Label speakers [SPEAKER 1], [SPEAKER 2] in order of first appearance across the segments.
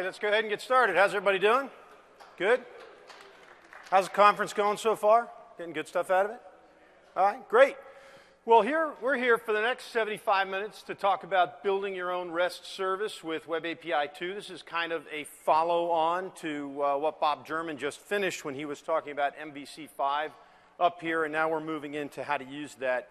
[SPEAKER 1] right, let's go ahead and get started. How's everybody doing? Good? How's the conference going so far? Getting good stuff out of it? All right, great. Well, we're here for the next 75 minutes to talk about building your own REST service with WebAPI 2. This is kind of a follow-on to what Bob German just finished when he was talking about MVC 5 up here, and now we're moving into how to use that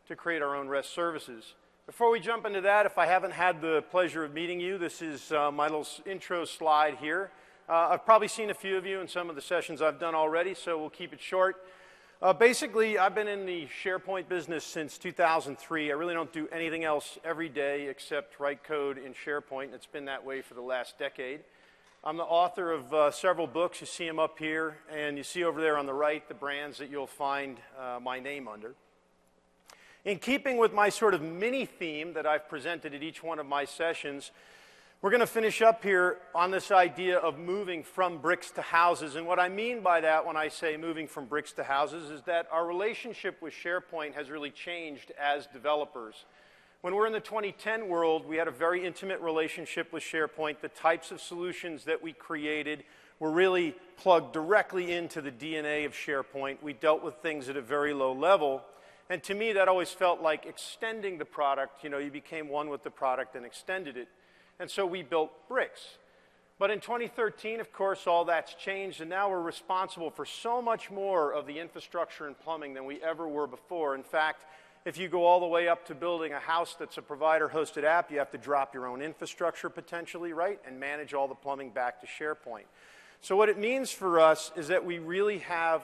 [SPEAKER 1] to create our own REST services. Before we jump into that, if I haven't had the pleasure of meeting you, this is my little intro slide here. I've probably seen a few of you in some of the sessions I've done already, so we'll keep it short. Basically, I've been in the SharePoint business since 2003. I really don't do anything else every day except write code in SharePoint, and it's been that way for the last decade. I'm the author of several books. You see them up here, and you see over there on the right the brands that you'll find my name under. In keeping with my sort of mini theme that I've presented at each one of my sessions, we're going to finish up here on this idea of moving from bricks to houses. And what I mean by that when I say moving from bricks to houses is that our relationship with SharePoint has really changed as developers. When we're in the 2010 world, we had a very intimate relationship with SharePoint. The types of solutions that we created were really plugged directly into the DNA of SharePoint. We dealt with things at a very low level. And to me, that always felt like extending the product. You know, you became one with the product and extended it. And so we built bricks. But in 2013, of course, all that's changed, and now we're responsible for so much more of the infrastructure and plumbing than we ever were before. In fact, if you go all the way up to building a house that's a provider-hosted app, you have to drop your own infrastructure potentially, right, and manage all the plumbing back to SharePoint. So what it means for us is that we really have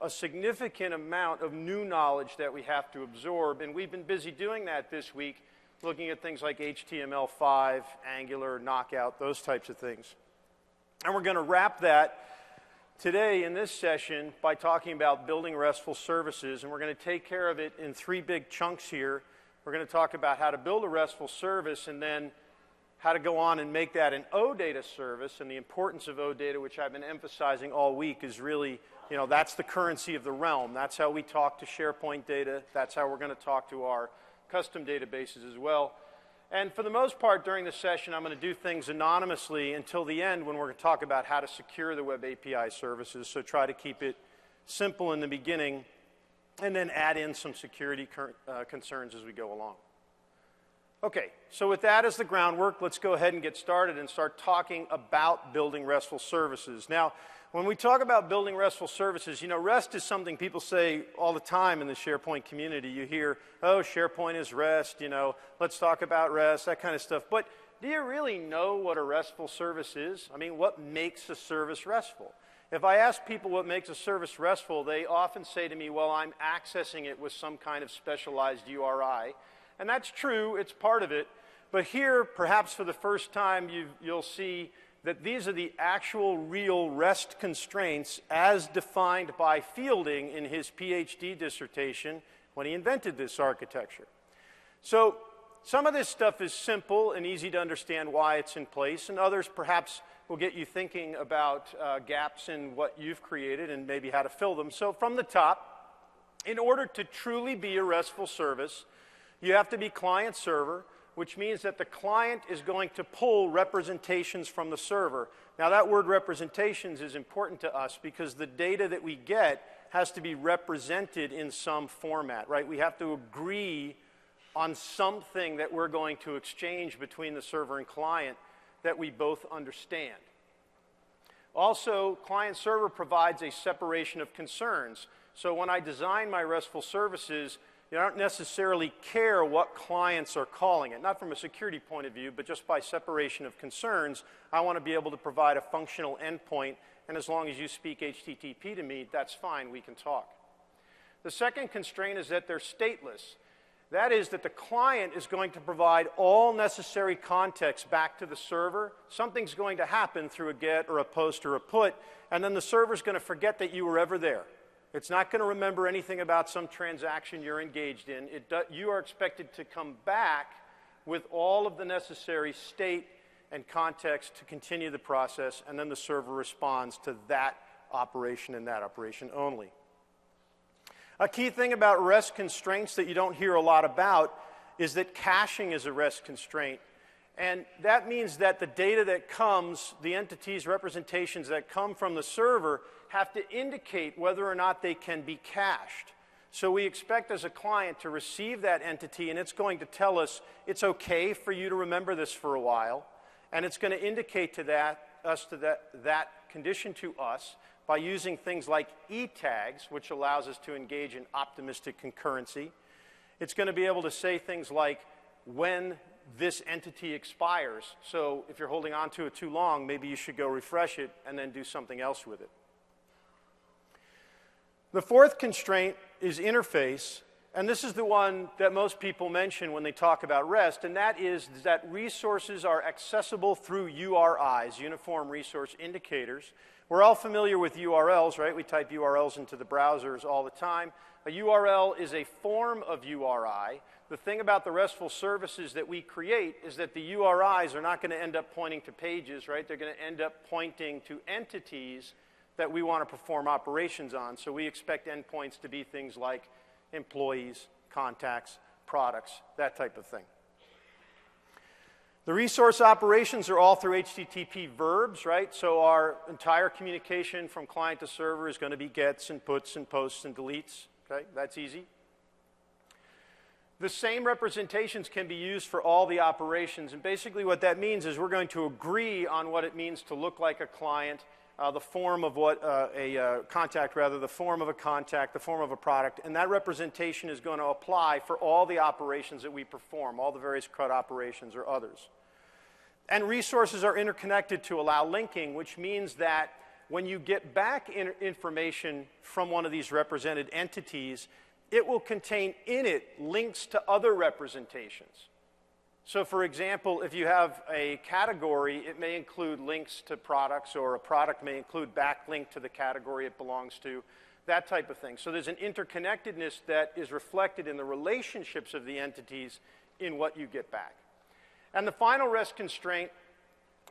[SPEAKER 1] a significant amount of new knowledge that we have to absorb, and we've been busy doing that this week, looking at things like HTML5, Angular, Knockout, those types of things. And we're going to wrap that today in this session by talking about building RESTful services, and we're going to take care of it in three big chunks here. We're going to talk about how to build a RESTful service, and then how to go on and make that an OData service, and the importance of OData, which I've been emphasizing all week, is really, you know, that's the currency of the realm. That's how we talk to SharePoint data. That's how we're going to talk to our custom databases as well. And for the most part during the session, I'm going to do things anonymously until the end when we're going to talk about how to secure the Web API services. So try to keep it simple in the beginning and then add in some security concerns as we go along. Okay, so with that as the groundwork, let's go ahead and get started and start talking about building RESTful services. Now, when we talk about building RESTful services, you know, REST is something people say all the time in the SharePoint community. You hear, oh, SharePoint is REST, you know, let's talk about REST, that kind of stuff. But do you really know what a RESTful service is? I mean, what makes a service RESTful? If I ask people what makes a service RESTful, they often say to me, well, I'm accessing it with some kind of specialized URI. And that's true, it's part of it. But here, perhaps for the first time, you'll see that these are the actual real REST constraints as defined by Fielding in his PhD dissertation when he invented this architecture. So some of this stuff is simple and easy to understand why it's in place, and others perhaps will get you thinking about gaps in what you've created and maybe how to fill them. So from the top, in order to truly be a RESTful service, you have to be client-server, which means that the client is going to pull representations from the server. Now, that word representations is important to us because the data that we get has to be represented in some format, right? We have to agree on something that we're going to exchange between the server and client that we both understand. Also, client-server provides a separation of concerns. So when I design my RESTful services, you don't necessarily care what clients are calling it, not from a security point of view, but just by separation of concerns. I want to be able to provide a functional endpoint, and as long as you speak HTTP to me, that's fine, we can talk. The second constraint is that they're stateless. That is that the client is going to provide all necessary context back to the server. Something's going to happen through a GET or a POST or a PUT, and then the server's going to forget that you were ever there. It's not going to remember anything about some transaction you're engaged in. You are expected to come back with all of the necessary state and context to continue the process, and then the server responds to that operation and that operation only. A key thing about REST constraints that you don't hear a lot about is that caching is a REST constraint. And that means that the data that comes, the entities, representations that come from the server, have to indicate whether or not they can be cached. So we expect as a client to receive that entity, and it's going to tell us it's okay for you to remember this for a while, and it's going to indicate to that condition to us by using things like e-tags, which allows us to engage in optimistic concurrency. It's going to be able to say things like when this entity expires. So if you're holding on to it too long, maybe you should go refresh it and then do something else with it. The fourth constraint is interface, and this is the one that most people mention when they talk about REST, and that is that resources are accessible through URIs, Uniform Resource Indicators. We're all familiar with URLs, right? We type URLs into the browsers all the time. A URL is a form of URI. The thing about the RESTful services that we create is that the URIs are not going to end up pointing to pages, right? They're going to end up pointing to entities that we want to perform operations on. So we expect endpoints to be things like employees, contacts, products, that type of thing. The resource operations are all through HTTP verbs, right? So our entire communication from client to server is going to be gets and puts and posts and deletes, okay? That's easy. The same representations can be used for all the operations, and basically what that means is we're going to agree on what it means to look like a client, the form of what a contact, rather, the form of a contact, the form of a product, and that representation is going to apply for all the operations that we perform, all the various CRUD operations or others. And resources are interconnected to allow linking, which means that when you get back information from one of these represented entities, it will contain in it links to other representations. So for example, if you have a category, it may include links to products, or a product may include backlink to the category it belongs to, that type of thing. So there's an interconnectedness that is reflected in the relationships of the entities in what you get back. And the final REST constraint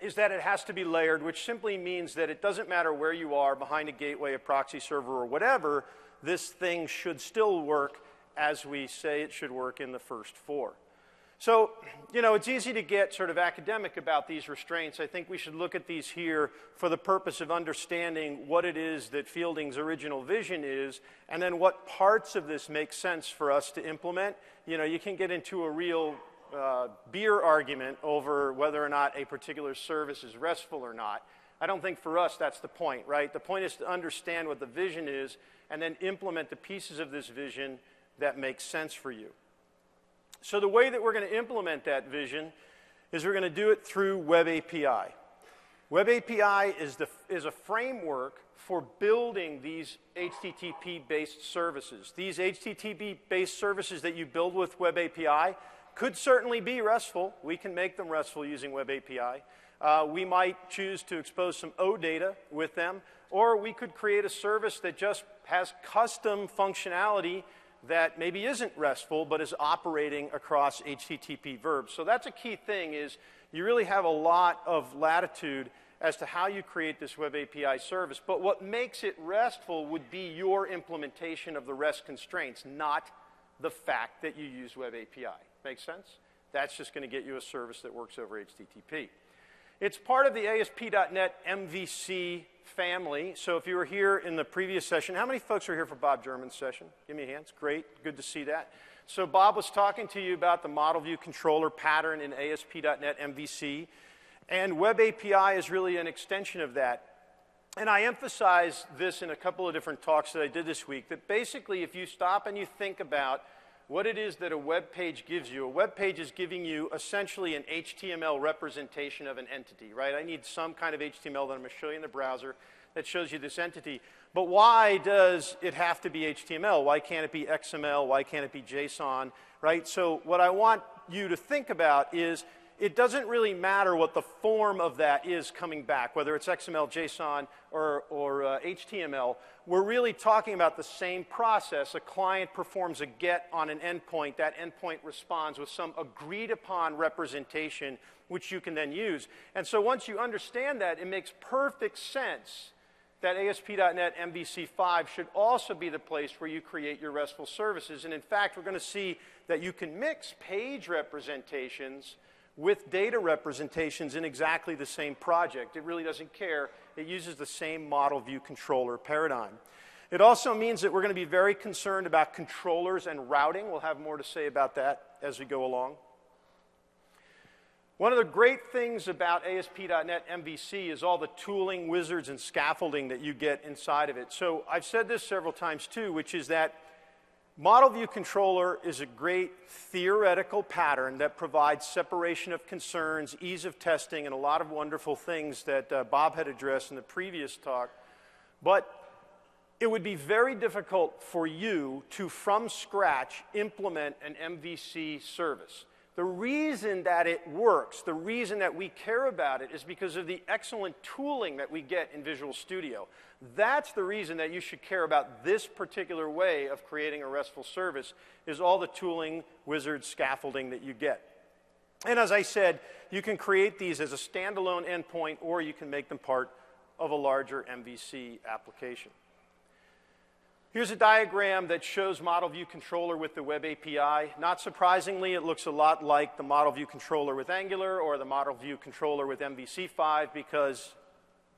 [SPEAKER 1] is that it has to be layered, which simply means that it doesn't matter where you are, behind a gateway, a proxy server, or whatever, this thing should still work as we say it should work in the first four. So, you know, it's easy to get sort of academic about these restraints. I think we should look at these here for the purpose of understanding what it is that Fielding's original vision is, and then what parts of this make sense for us to implement. You know, you can get into a real beer argument over whether or not a particular service is RESTful or not. I don't think for us that's the point, right? The point is to understand what the vision is and then implement the pieces of this vision that make sense for you. So the way that we're going to implement that vision is we're going to do it through WebAPI. WebAPI is a framework for building these HTTP-based services. These HTTP-based services that you build with WebAPI could certainly be RESTful. We can make them RESTful using WebAPI. We might choose to expose some OData with them, or we could create a service that just has custom functionality that maybe isn't RESTful, but is operating across HTTP verbs. So that's a key thing, is you really have a lot of latitude as to how you create this WebAPI service. But what makes it RESTful would be your implementation of the REST constraints, not the fact that you use WebAPI. Make sense? That's just going to get you a service that works over HTTP. It's part of the ASP.NET MVC family. So if you were here in the previous session, how many folks were here for Bob German's session? Give me a hand. It's great. Good to see that. So Bob was talking to you about the model view controller pattern in ASP.NET MVC. And WebAPI is really an extension of that. And I emphasize this in a couple of different talks that I did this week, that basically if you stop and you think about what it is that a web page gives you. A web page is giving you essentially an HTML representation of an entity, right? I need some kind of HTML that I'm going to show you in the browser that shows you this entity. But why does it have to be HTML? Why can't it be XML? Why can't it be JSON, right? So what I want you to think about is it doesn't really matter what the form of that is coming back, whether it's XML, JSON, or HTML. We're really talking about the same process. A client performs a GET on an endpoint. That endpoint responds with some agreed-upon representation, which you can then use. And so once you understand that, it makes perfect sense that ASP.NET MVC5 should also be the place where you create your RESTful services. And in fact, we're going to see that you can mix page representations with data representations in exactly the same project. It really doesn't care. It uses the same model view controller paradigm. It also means that we're going to be very concerned about controllers and routing. We'll have more to say about that as we go along. One of the great things about ASP.NET MVC is all the tooling, wizards, and scaffolding that you get inside of it. So I've said this several times too, which is that Model View Controller is a great theoretical pattern that provides separation of concerns, ease of testing, and a lot of wonderful things that Bob had addressed in the previous talk. But it would be very difficult for you to, from scratch, implement an MVC service. The reason that it works, the reason that we care about it, is because of the excellent tooling that we get in Visual Studio. That's the reason that you should care about this particular way of creating a RESTful service, is all the tooling, wizards, scaffolding that you get. And as I said, you can create these as a standalone endpoint, or you can make them part of a larger MVC application. Here's a diagram that shows Model View Controller with the WebAPI. Not surprisingly, it looks a lot like the Model View Controller with Angular or the Model View Controller with MVC5 because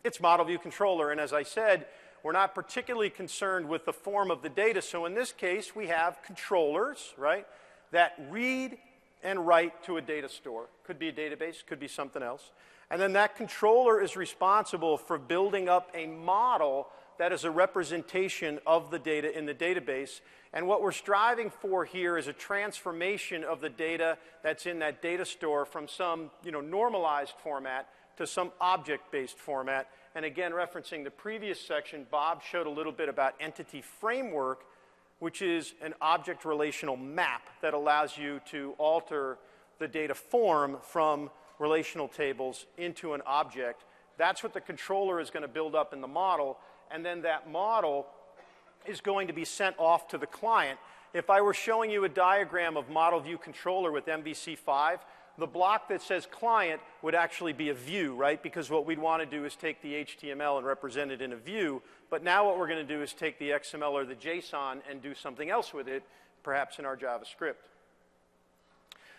[SPEAKER 1] it's Model View Controller. And as I said, we're not particularly concerned with the form of the data. So in this case, we have controllers, right, that read and write to a data store. Could be a database, could be something else. And then that controller is responsible for building up a model that is a representation of the data in the database. And what we're striving for here is a transformation of the data that's in that data store from some normalized format to some object-based format. And again, referencing the previous section, Bob showed a little bit about Entity Framework, which is an object relational map that allows you to alter the data form from relational tables into an object. That's what the controller is going to build up in the model. And then that model is going to be sent off to the client. If I were showing you a diagram of Model View Controller with MVC5, the block that says client would actually be a view, right? Because what we'd want to do is take the HTML and represent it in a view. But now what we're going to do is take the XML or the JSON and do something else with it, perhaps in our JavaScript.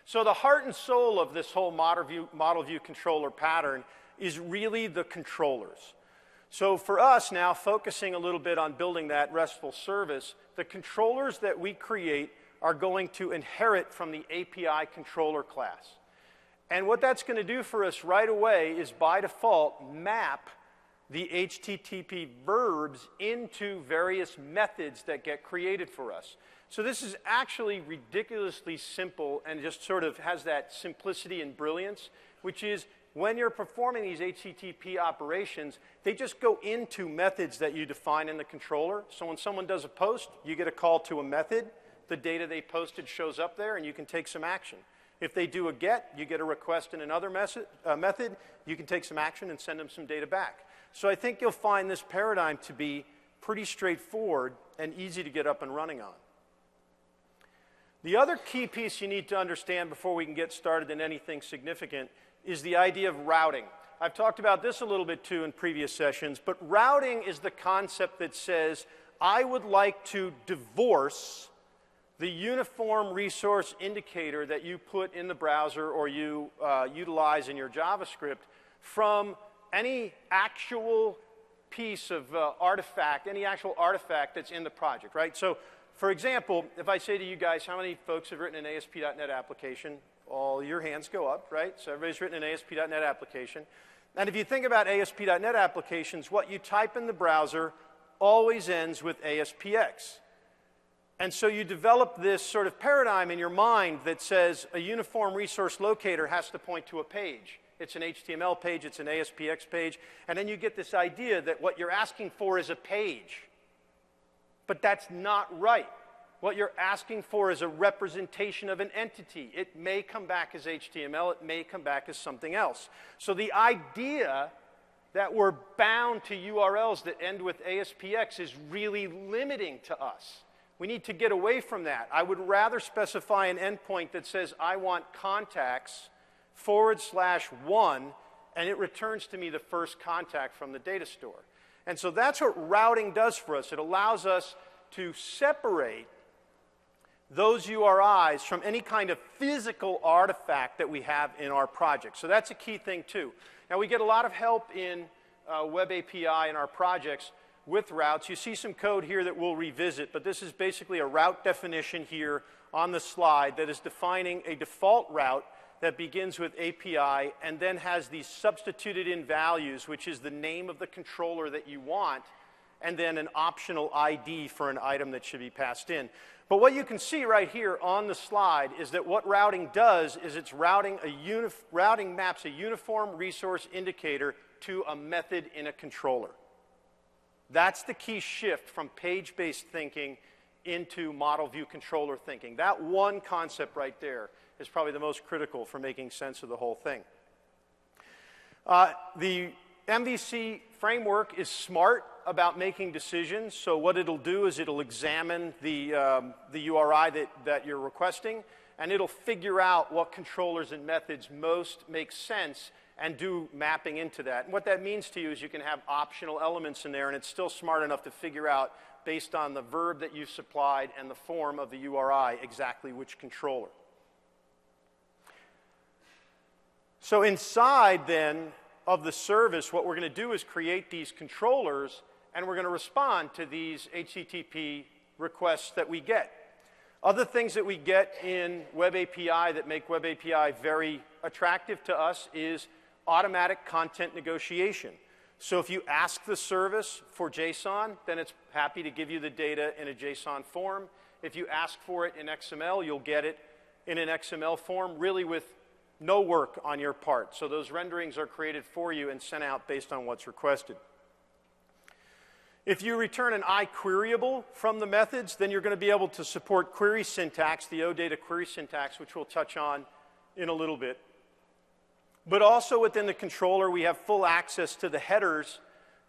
[SPEAKER 1] So the heart and soul of this whole Model View Controller pattern is really the controllers. So for us now, focusing a little bit on building that RESTful service, the controllers that we create are going to inherit from the API controller class. And what that's going to do for us right away is, by default, map the HTTP verbs into various methods that get created for us. So this is actually ridiculously simple and just sort of has that simplicity and brilliance, which is when you're performing these HTTP operations, they just go into methods that you define in the controller. So when someone does a post, you get a call to a method. The data they posted shows up there, and you can take some action. If they do a get, you get a request in another method. You can take some action and send them some data back. So I think you'll find this paradigm to be pretty straightforward and easy to get up and running on. The other key piece you need to understand before we can get started in anything significant is the idea of routing. I've talked about this a little bit too in previous sessions, but routing is the concept that says, I would like to divorce the uniform resource indicator that you put in the browser or you utilize in your JavaScript from any actual piece of artifact, any actual artifact that's in the project, right? So, for example, if I say to you guys, how many folks have written an ASP.NET application? All your hands go up, right? So everybody's written an ASP.NET application. And if you think about ASP.NET applications, what you type in the browser always ends with ASPX. And so you develop this sort of paradigm in your mind that says a uniform resource locator has to point to a page. It's an HTML page, it's an ASPX page, and then you get this idea that what you're asking for is a page. But that's not right. What you're asking for is a representation of an entity. It may come back as HTML, it may come back as something else. So the idea that we're bound to URLs that end with ASPX is really limiting to us. We need to get away from that. I would rather specify an endpoint that says I want contacts /1, and it returns to me the first contact from the data store. And so that's what routing does for us. It allows us to separate those URIs from any kind of physical artifact that we have in our project. So that's a key thing too. Now we get a lot of help in WebAPI in our projects with routes. You see some code here that we'll revisit, but this is basically a route definition here on the slide that is defining a default route that begins with API and then has these substituted in values, which is the name of the controller that you want, and then an optional ID for an item that should be passed in. But what you can see right here on the slide is that what routing does is it's routing maps a uniform resource indicator to a method in a controller. That's the key shift from page-based thinking into model view controller thinking. That one concept right there is probably the most critical for making sense of the whole thing. The MVC framework is smart about making decisions. So what it'll do is it'll examine the URI that you're requesting, and it'll figure out what controllers and methods most make sense and do mapping into that. And what that means to you is you can have optional elements in there, and it's still smart enough to figure out, based on the verb that you've supplied and the form of the URI, exactly which controller. So inside, then, of the service, what we're going to do is create these controllers, and we're going to respond to these HTTP requests that we get. Other things that we get in WebAPI that make WebAPI very attractive to us is automatic content negotiation. So if you ask the service for JSON, then it's happy to give you the data in a JSON form. If you ask for it in XML, you'll get it in an XML form, really with no work on your part. So those renderings are created for you and sent out based on what's requested. If you return an iQueryable from the methods, then you're going to be able to support query syntax, the OData query syntax, which we'll touch on in a little bit. But also within the controller, we have full access to the headers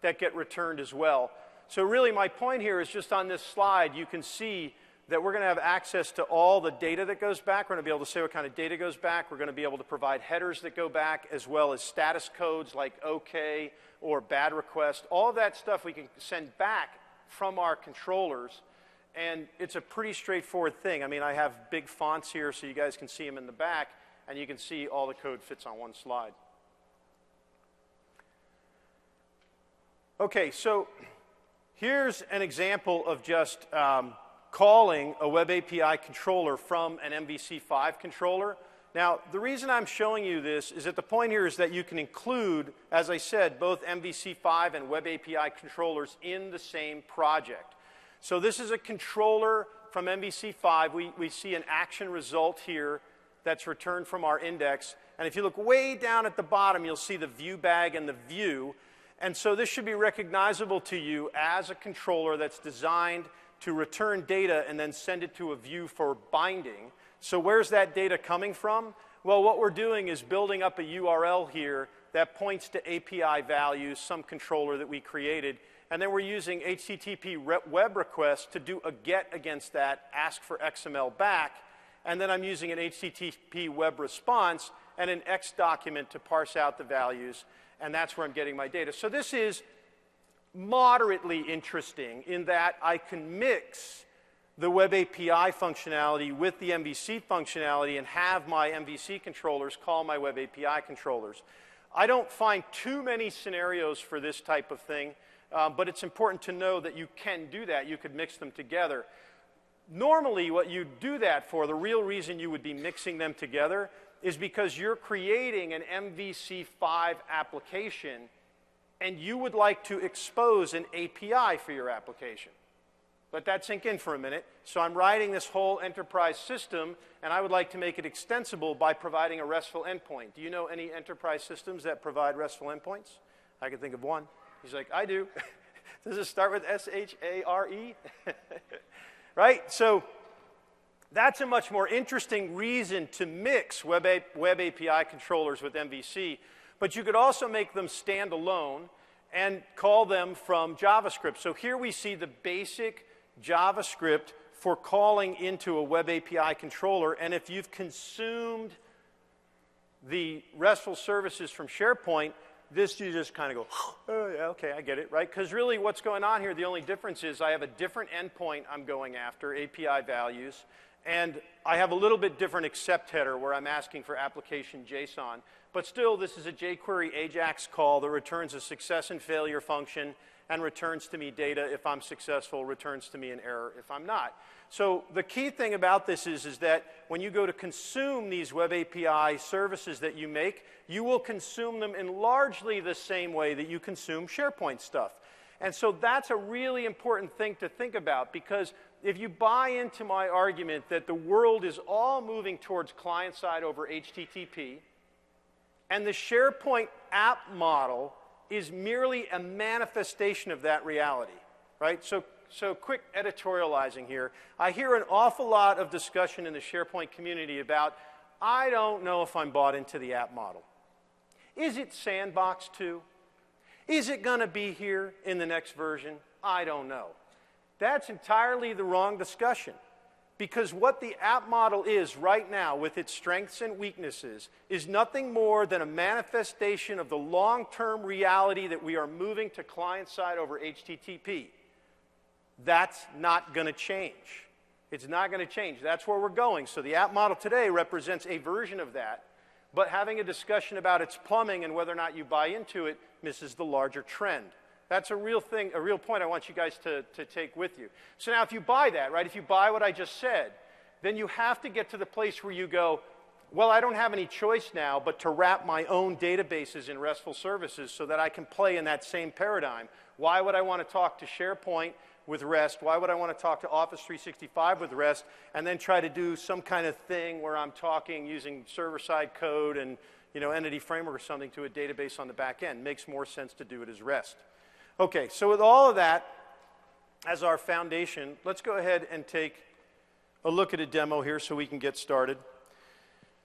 [SPEAKER 1] that get returned as well. So really my point here is just on this slide, you can see that we're going to have access to all the data that goes back. We're going to be able to say what kind of data goes back. We're going to be able to provide headers that go back, as well as status codes like OK or bad request. All of that stuff we can send back from our controllers. And it's a pretty straightforward thing. I mean, I have big fonts here so you guys can see them in the back, and you can see all the code fits on one slide. OK, so here's an example of just calling a WebAPI controller from an MVC5 controller. Now, the reason I'm showing you this is that the point here is that you can include, as I said, both MVC5 and WebAPI controllers in the same project. So this is a controller from MVC5. We see an action result here that's returned from our index. And if you look way down at the bottom, you'll see the view bag and the view. And so this should be recognizable to you as a controller that's designed to return data and then send it to a view for binding. So where's that data coming from? Well, what we're doing is building up a URL here that points to API values, some controller that we created, and then we're using HTTP web requests to do a get against that, ask for XML back, and then I'm using an HTTP web response and an X document to parse out the values, and that's where I'm getting my data. So this is moderately interesting in that I can mix the WebAPI functionality with the MVC functionality and have my MVC controllers call my WebAPI controllers. I don't find too many scenarios for this type of thing, but it's important to know that you can do that. You could mix them together. Normally, what you do that for, the real reason you would be mixing them together, is because you're creating an MVC5 application and you would like to expose an API for your application. Let that sink in for a minute. So I'm writing this whole enterprise system, and I would like to make it extensible by providing a RESTful endpoint. Do you know any enterprise systems that provide RESTful endpoints? I can think of one. He's like, I do. Does it start with S-H-A-R-E? Right? So that's a much more interesting reason to mix Web API controllers with MVC. But you could also make them stand alone and call them from JavaScript. So here we see the basic JavaScript for calling into a Web API controller. And if you've consumed the RESTful services from SharePoint, this you just kind of go, oh, yeah, okay, I get it, right? Because really what's going on here, the only difference is I have a different endpoint I'm going after, API values, And I have a little bit different accept header where I'm asking for application JSON. But still, this is a jQuery AJAX call that returns a success and failure function and returns to me data if I'm successful, returns to me an error if I'm not. So the key thing about this is that when you go to consume these Web API services that you make, you will consume them in largely the same way that you consume SharePoint stuff. And so that's a really important thing to think about, because if you buy into my argument that the world is all moving towards client-side over HTTP, and the SharePoint app model is merely a manifestation of that reality, right? So quick editorializing here. I hear an awful lot of discussion in the SharePoint community about, I don't know if I'm bought into the app model. Is it sandbox too? Is it going to be here in the next version? I don't know. That's entirely the wrong discussion, because what the app model is right now with its strengths and weaknesses is nothing more than a manifestation of the long-term reality that we are moving to client-side over HTTP. That's not going to change. It's not going to change. That's where we're going. So the app model today represents a version of that, but having a discussion about its plumbing and whether or not you buy into it misses the larger trend. That's a real thing, a real point I want you guys to take with you. So now if you buy that, right, if you buy what I just said, then you have to get to the place where you go, well, I don't have any choice now but to wrap my own databases in RESTful services so that I can play in that same paradigm. Why would I want to talk to SharePoint with REST? Why would I want to talk to Office 365 with REST and then try to do some kind of thing where I'm talking using server-side code and entity framework or something to a database on the back end? Makes more sense to do it as REST. Okay, so with all of that as our foundation, let's go ahead and take a look at a demo here so we can get started.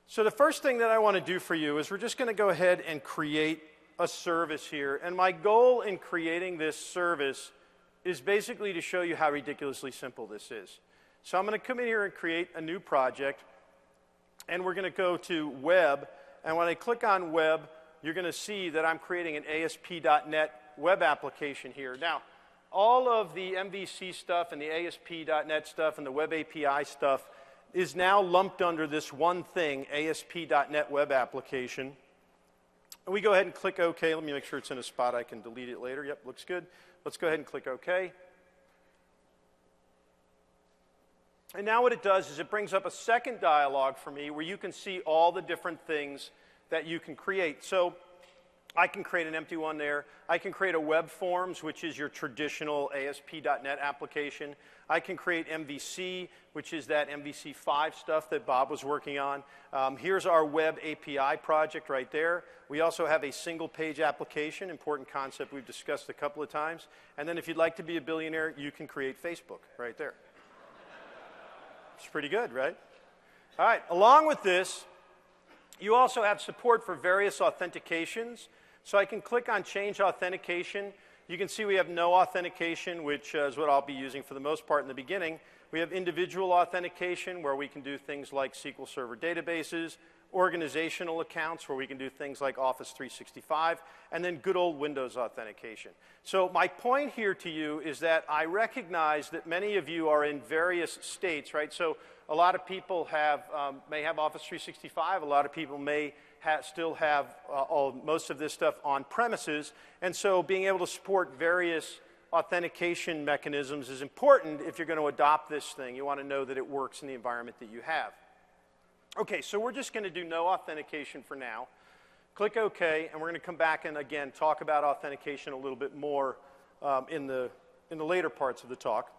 [SPEAKER 1] So the first thing that I want to do for you is we're just going to go ahead and create a service here. And my goal in creating this service is basically to show you how ridiculously simple this is. So I'm going to come in here and create a new project, and we're going to go to Web. And when I click on Web, you're going to see that I'm creating an ASP.NET web application here. Now, all of the MVC stuff and the ASP.NET stuff and the Web API stuff is now lumped under this one thing, ASP.NET web application. And we go ahead and click OK. Let me make sure it's in a spot I can delete it later. Yep, looks good. Let's go ahead and click OK. And now what it does is it brings up a second dialog for me where you can see all the different things that you can create. So I can create an empty one there. I can create a web forms, which is your traditional ASP.NET application. I can create MVC, which is that MVC5 stuff that Bob was working on. Here's our web API project right there. We also have a single page application, important concept we've discussed a couple of times. And then if you'd like to be a billionaire, you can create Facebook right there. It's pretty good, right? All right, along with this, you also have support for various authentications. So I can click on Change Authentication. You can see we have no authentication, which is what I'll be using for the most part in the beginning. We have individual authentication, where we can do things like SQL Server databases, organizational accounts, where we can do things like Office 365, and then good old Windows authentication. So my point here to you is that I recognize that many of you are in various states, right? So a lot of people may have Office 365. A lot of people may still have most of this stuff on premises. And so being able to support various authentication mechanisms is important if you're going to adopt this thing. You want to know that it works in the environment that you have. Okay, so we're just going to do no authentication for now. Click OK, and we're going to come back and, again, talk about authentication a little bit more in the later parts of the talk.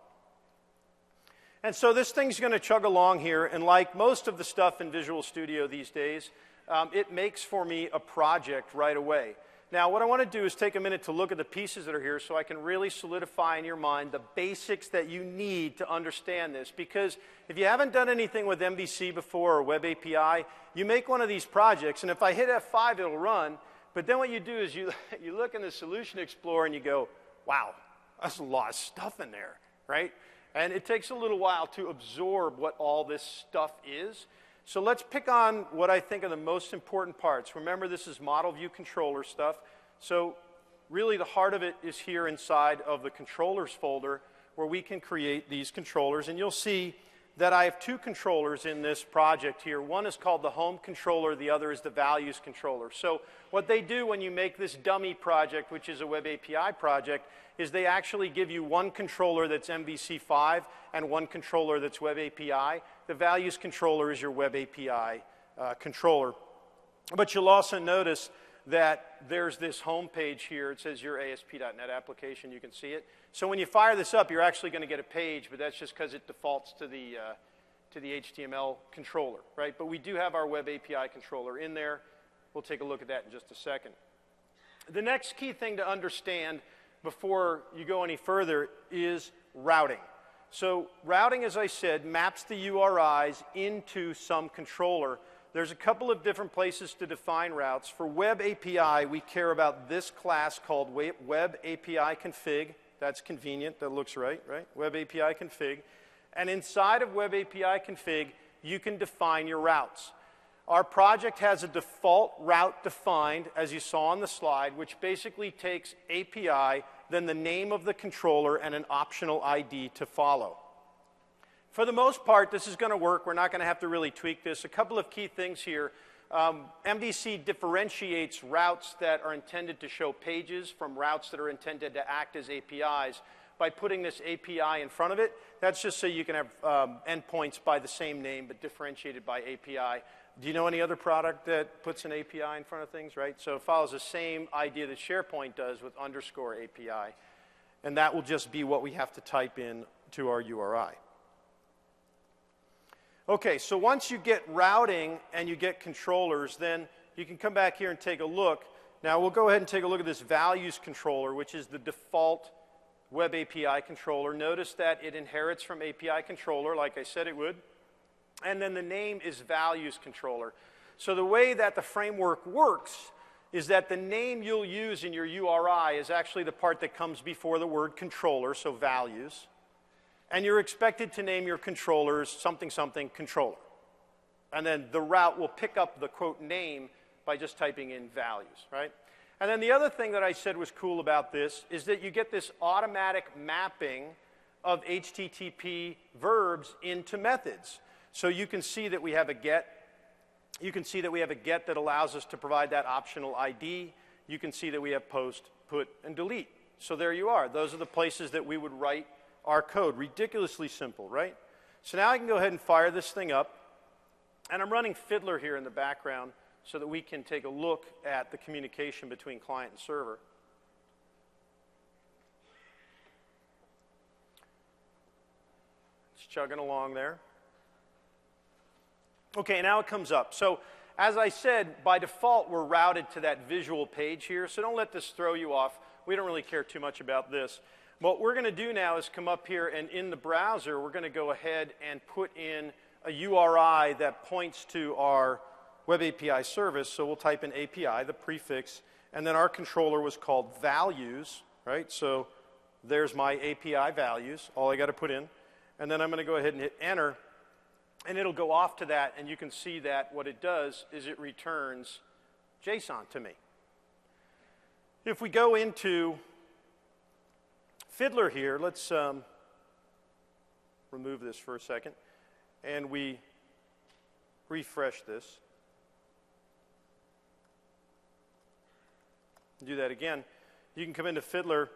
[SPEAKER 1] And so this thing's going to chug along here, and like most of the stuff in Visual Studio these days, it makes for me a project right away. Now, what I want to do is take a minute to look at the pieces that are here so I can really solidify in your mind the basics that you need to understand this. Because if you haven't done anything with MVC before or Web API, you make one of these projects, and if I hit F5, it'll run. But then what you do is you look in the Solution Explorer and you go, wow, that's a lot of stuff in there, right? And it takes a little while to absorb what all this stuff is. So let's pick on what I think are the most important parts. Remember, this is model view controller stuff. So really the heart of it is here inside of the controllers folder where we can create these controllers. And you'll see that I have two controllers in this project here. One is called the home controller, the other is the values controller. So what they do when you make this dummy project, which is a WebAPI project, is they actually give you one controller that's MVC5 and one controller that's WebAPI. The values controller is your WebAPI controller. But you'll also notice that there's this home page here. It says your ASP.NET application. You can see it. So when you fire this up, you're actually going to get a page, but that's just because it defaults to the HTML controller, right? But we do have our Web API controller in there. We'll take a look at that in just a second. The next key thing to understand before you go any further is routing. So routing, as I said, maps the URIs into some controller. There's a couple of different places to define routes. For Web API, we care about this class called Web API config. That's convenient. That looks right? Web API config. And inside of Web API config, you can define your routes. Our project has a default route defined, as you saw on the slide, which basically takes API, then the name of the controller, and an optional ID to follow. For the most part, this is going to work. We're not going to have to really tweak this. A couple of key things here. MVC differentiates routes that are intended to show pages from routes that are intended to act as APIs by putting this API in front of it. That's just so you can have endpoints by the same name but differentiated by API. Do you know any other product that puts an API in front of things, right? So it follows the same idea that SharePoint does with underscore API. And that will just be what we have to type in to our URI. Okay, so once you get routing and you get controllers, then you can come back here and take a look. Now we'll go ahead and take a look at this values controller, which is the default Web API controller. Notice that it inherits from API controller, like I said it would. And then the name is values controller. So the way that the framework works is that the name you'll use in your URI is actually the part that comes before the word controller, so values. And you're expected to name your controllers something, something, controller. And then the route will pick up the, quote, name by just typing in values, right? And then the other thing that I said was cool about this is that you get this automatic mapping of HTTP verbs into methods. So you can see that we have a get. You can see that we have a get that allows us to provide that optional ID. You can see that we have post, put, and delete. So there you are. Those are the places that we would write our code. Ridiculously simple, right? So now I can go ahead and fire this thing up. And I'm running Fiddler here in the background so that we can take a look at the communication between client and server. It's chugging along there. Okay, now it comes up. So as I said, by default, we're routed to that visual page here. So don't let this throw you off. We don't really care too much about this. What we're going to do now is come up here, and in the browser, we're going to go ahead and put in a URI that points to our Web API service. So we'll type in API, the prefix, and then our controller was called values, right? So there's my API values, all I got to put in. And then I'm going to go ahead and hit enter, and it'll go off to that, and you can see that what it does is it returns JSON to me. If we go into Fiddler here, let's remove this for a second, and we refresh this. Do that again. You can come into Fiddler,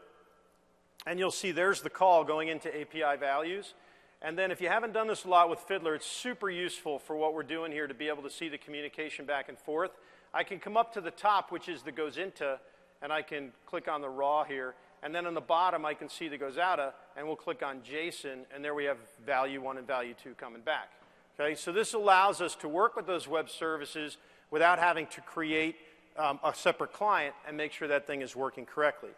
[SPEAKER 1] and you'll see there's the call going into API values. And then if you haven't done this a lot with Fiddler, it's super useful for what we're doing here to be able to see the communication back and forth. I can come up to the top, which is the goes into, and I can click on the raw here. And then on the bottom, I can see the goes outa, and we'll click on JSON, and there we have value 1 and value 2 coming back. Okay, so this allows us to work with those web services without having to create a separate client and make sure that thing is working correctly.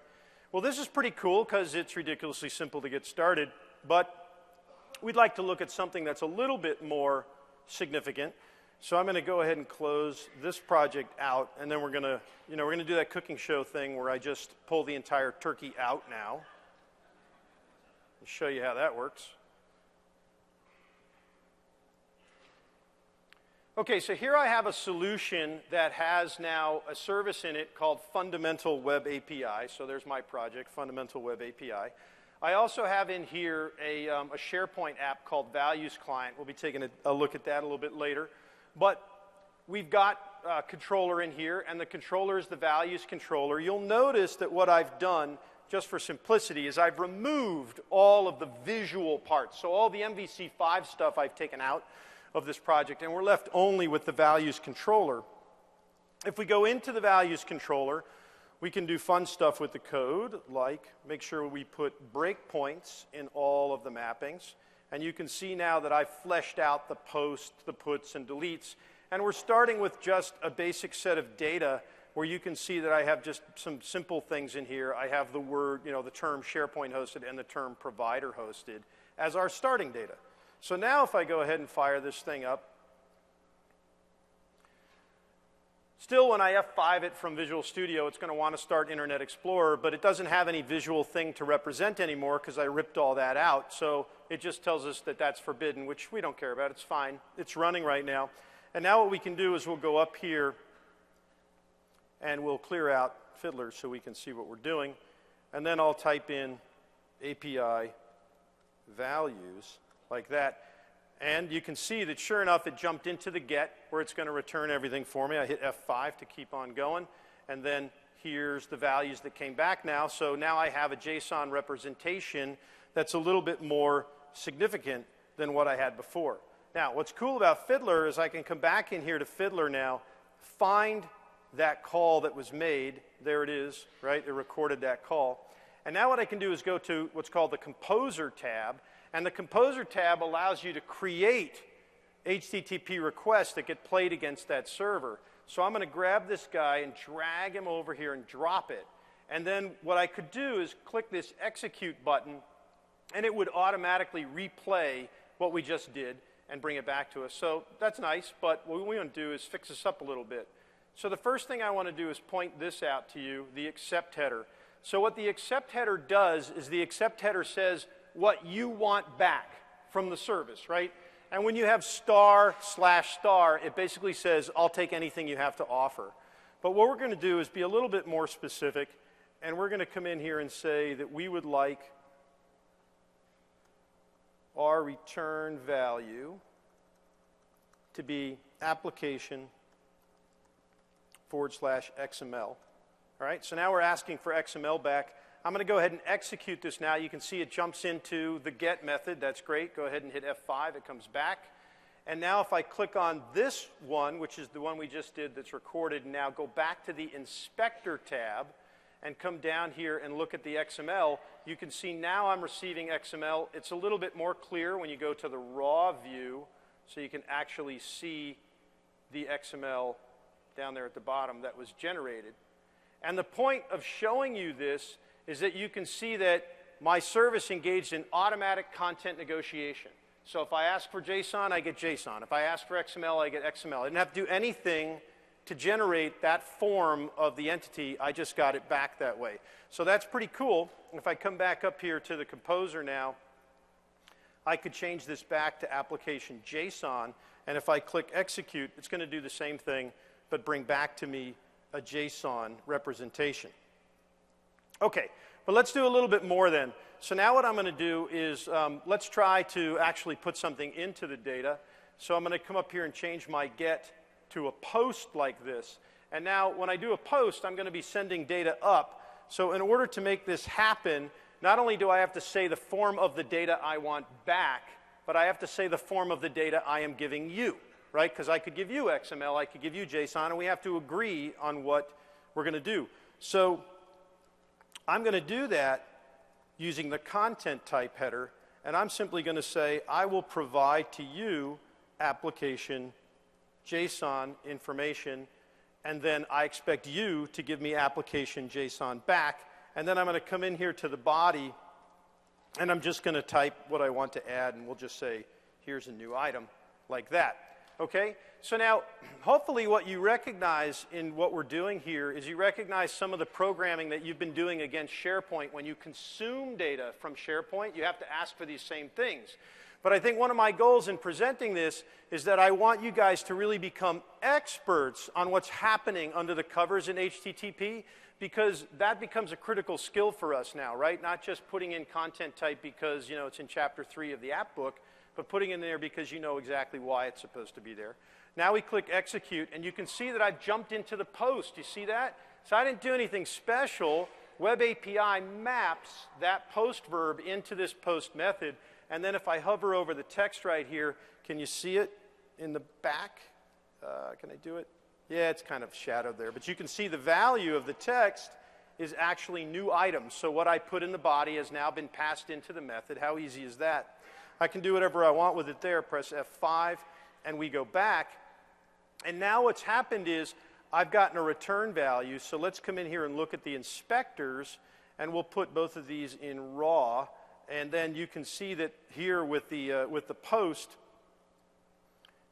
[SPEAKER 1] Well, this is pretty cool because it's ridiculously simple to get started, but we'd like to look at something that's a little bit more significant. So I'm going to go ahead and close this project out, and then we're going to, we're going to do that cooking show thing where I just pull the entire turkey out now. I'll show you how that works. Okay, so here I have a solution that has now a service in it called Fundamental Web API. So there's my project, Fundamental Web API. I also have in here a SharePoint app called Values Client. We'll be taking a look at that a little bit later. But we've got a controller in here, and the controller is the values controller. You'll notice that what I've done, just for simplicity, is I've removed all of the visual parts. So all the MVC5 stuff I've taken out of this project, and we're left only with the values controller. If we go into the values controller, we can do fun stuff with the code, like make sure we put breakpoints in all of the mappings. And you can see now that I've fleshed out the posts, the puts, and deletes. And we're starting with just a basic set of data where you can see that I have just some simple things in here. I have the word, the term SharePoint hosted and the term provider hosted as our starting data. So now if I go ahead and fire this thing up, still when I F5 it from Visual Studio, it's going to want to start Internet Explorer, but it doesn't have any visual thing to represent anymore because I ripped all that out. So it just tells us that that's forbidden, which we don't care about. It's fine. It's running right now. And now what we can do is we'll go up here and we'll clear out Fiddler so we can see what we're doing. And then I'll type in API values like that. And you can see that sure enough it jumped into the get where it's going to return everything for me. I hit F5 to keep on going. And then here's the values that came back now. So now I have a JSON representation that's a little bit more significant than what I had before. Now, what's cool about Fiddler is I can come back in here to Fiddler now, find that call that was made. There it is, right? It recorded that call. And now what I can do is go to what's called the Composer tab. And the Composer tab allows you to create HTTP requests that get played against that server. So I'm going to grab this guy and drag him over here and drop it. And then what I could do is click this Execute button, and it would automatically replay what we just did and bring it back to us. So that's nice, but what we want to do is fix this up a little bit. So the first thing I want to do is point this out to you, the accept header. So what the accept header does is the accept header says what you want back from the service, right? And when you have */*, it basically says, I'll take anything you have to offer. But what we're going to do is be a little bit more specific, and we're going to come in here and say that we would like our return value to be application /XML. All right, so now we're asking for XML back. I'm going to go ahead and execute this now. You can see it jumps into the get method. That's great. Go ahead and hit F5. It comes back. And now if I click on this one, which is the one we just did that's recorded, and now go back to the Inspector tab and come down here and look at the XML, you can see now I'm receiving XML. It's a little bit more clear when you go to the raw view, so you can actually see the XML down there at the bottom that was generated. And the point of showing you this is that you can see that my service engaged in automatic content negotiation. So if I ask for JSON, I get JSON. If I ask for XML, I get XML. I didn't have to do anything to generate that form of the entity. I just got it back that way. So that's pretty cool. If I come back up here to the Composer now, I could change this back to application JSON. And if I click Execute, it's going to do the same thing, but bring back to me a JSON representation. Okay, but let's do a little bit more then. So now what I'm going to do is let's try to actually put something into the data. So I'm going to come up here and change my get to a post like this. And now when I do a post, I'm going to be sending data up. So in order to make this happen, not only do I have to say the form of the data I want back, but I have to say the form of the data I am giving you, right? Because I could give you XML, I could give you JSON, and we have to agree on what we're going to do. So I'm going to do that using the content type header, and I'm simply going to say, I will provide to you application JSON information, and then I expect you to give me application JSON back, and then I'm going to come in here to the body, and I'm just going to type what I want to add, and we'll just say, here's a new item, like that. Okay? So now, hopefully what you recognize in what we're doing here is you recognize some of the programming that you've been doing against SharePoint. When you consume data from SharePoint, you have to ask for these same things. But I think one of my goals in presenting this is that I want you guys to really become experts on what's happening under the covers in HTTP, because that becomes a critical skill for us now, right? Not just putting in content type because, you know, it's in chapter 3 of the app book, but putting in there because you know exactly why it's supposed to be there. Now we click execute, and you can see that I've jumped into the post. You see that? So I didn't do anything special. WebAPI maps that post verb into this post method. And then if I hover over the text right here, can you see it in the back? Can I do it? Yeah, it's kind of shadowed there. But you can see the value of the text is actually new items. So what I put in the body has now been passed into the method. How easy is that? I can do whatever I want with it there. Press F5, and we go back. And now what's happened is I've gotten a return value. So let's come in here and look at the inspectors, and we'll put both of these in raw. And then you can see that here with the post,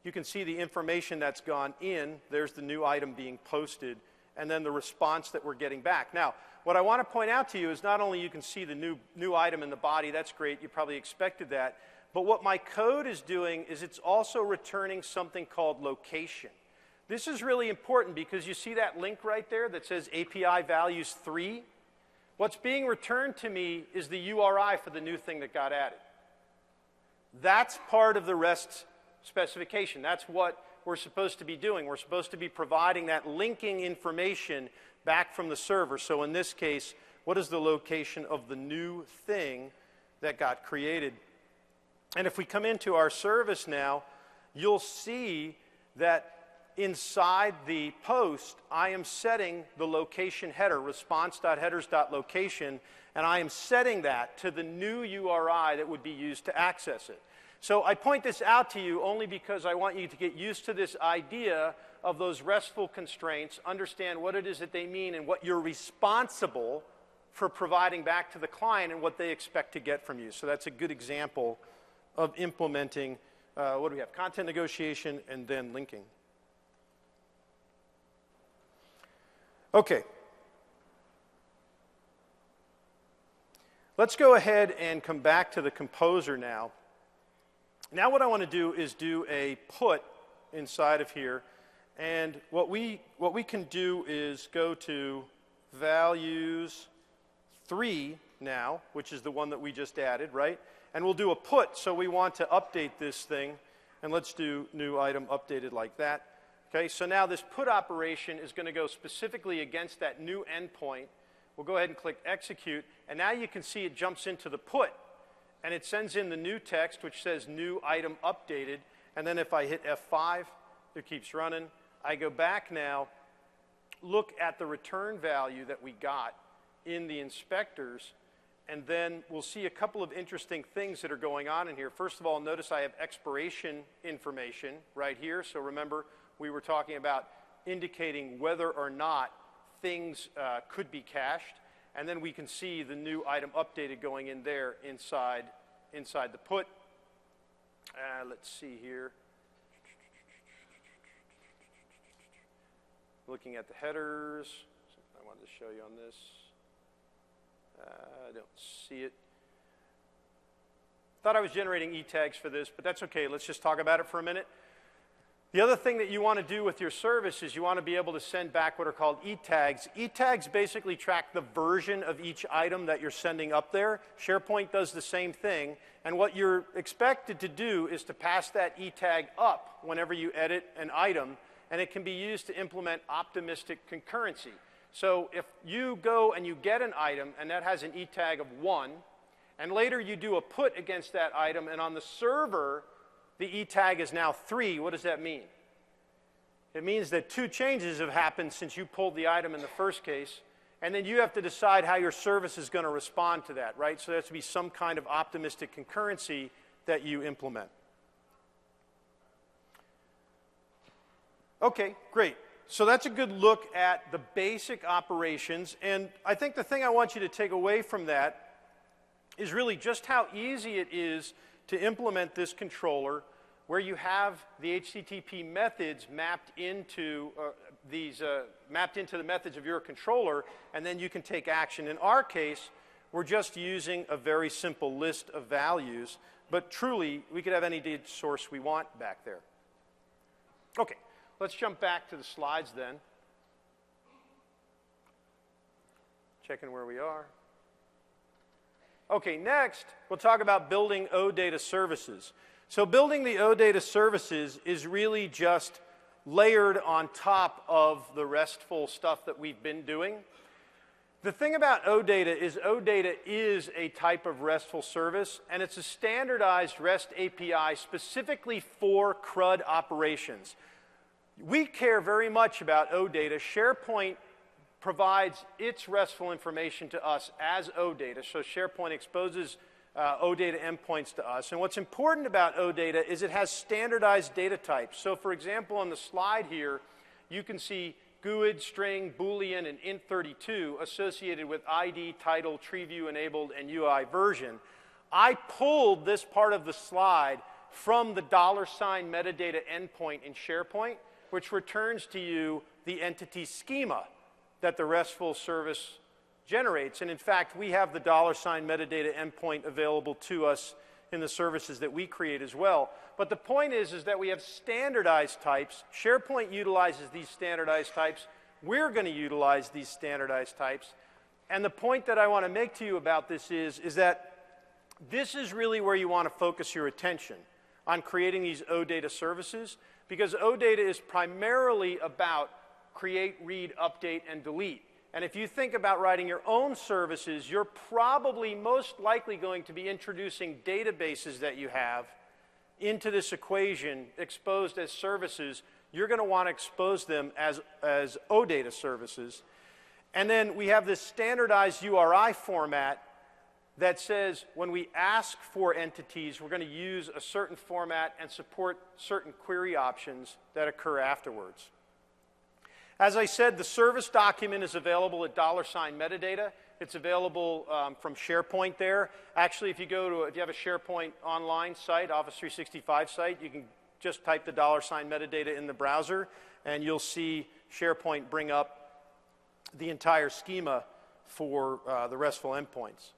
[SPEAKER 1] you can see the information that's gone in. There's the new item being posted, and then the response that we're getting back. Now, what I want to point out to you is not only you can see the new item in the body, that's great, you probably expected that, but what my code is doing is it's also returning something called location. This is really important because you see that link right there that says API values 3? What's being returned to me is the URI for the new thing that got added. That's part of the REST specification. That's what we're supposed to be doing. We're supposed to be providing that linking information back from the server. So in this case, what is the location of the new thing that got created? And if we come into our service now, you'll see that inside the post, I am setting the location header, response.headers.location, and I am setting that to the new URI that would be used to access it. So I point this out to you only because I want you to get used to this idea of those RESTful constraints, understand what it is that they mean and what you're responsible for providing back to the client and what they expect to get from you. So that's a good example of implementing, what do we have, content negotiation and then linking. Okay. Let's go ahead and come back to the composer now. Now what I want to do is do a put inside of here. And what we can do is go to values 3 now, which is the one that we just added, right? And we'll do a put, so we want to update this thing. And let's do new item updated like that. Okay, so now this put operation is going to go specifically against that new endpoint. We'll go ahead and click execute, and now you can see it jumps into the put, and it sends in the new text, which says new item updated, and then if I hit F5, it keeps running. I go back now, look at the return value that we got in the inspectors, and then we'll see a couple of interesting things that are going on in here. First of all, notice I have expiration information right here, so remember, we were talking about indicating whether or not things could be cached. And then we can see the new item updated going in there inside the put. Let's see here. Looking at the headers. Something I wanted to show you on this. I don't see it. Thought I was generating e-tags for this, but that's okay. Let's just talk about it for a minute. The other thing that you want to do with your service is you want to be able to send back what are called e-tags. E-tags basically track the version of each item that you're sending up there. SharePoint does the same thing. And what you're expected to do is to pass that e-tag up whenever you edit an item, and it can be used to implement optimistic concurrency. So if you go and you get an item, and that has an e-tag of 1, and later you do a put against that item, and on the server, the e-tag is now 3. What does that mean? It means that 2 changes have happened since you pulled the item in the first case, and then you have to decide how your service is going to respond to that, right? So there has to be some kind of optimistic concurrency that you implement. Okay, great. So that's a good look at the basic operations, and I think the thing I want you to take away from that is really just how easy it is to implement this controller where you have the HTTP methods mapped into the methods of your controller, and then you can take action. In our case, we're just using a very simple list of values but truly, we could have any data source we want back there. Okay, let's jump back to the slides then. Checking where we are. Okay, next, we'll talk about building OData services. So building the OData services is really just layered on top of the RESTful stuff that we've been doing. The thing about OData is a type of RESTful service, and it's a standardized REST API specifically for CRUD operations. We care very much about OData. SharePoint provides its RESTful information to us as OData, so SharePoint exposes OData endpoints to us. And what's important about OData is it has standardized data types. So for example, on the slide here, you can see GUID, string, Boolean, and int32 associated with ID, title, tree view enabled, and UI version. I pulled this part of the slide from the $ metadata endpoint in SharePoint, which returns to you the entity schema that the RESTful service generates. And in fact, we have the $ metadata endpoint available to us in the services that we create as well. But the point is that we have standardized types. SharePoint utilizes these standardized types. We're going to utilize these standardized types. And the point that I want to make to you about this is that this is really where you want to focus your attention on creating these OData services, because OData is primarily about create, read, update, and delete. And if you think about writing your own services, you're probably most likely going to be introducing databases that you have into this equation exposed as services. You're going to want to expose them as OData services. And then we have this standardized URI format that says when we ask for entities, we're going to use a certain format and support certain query options that occur afterwards. As I said, the service document is available at $ metadata. It's available from SharePoint there. Actually, if you have a SharePoint online site, Office 365 site, you can just type the $ metadata in the browser, and you'll see SharePoint bring up the entire schema for the RESTful endpoints.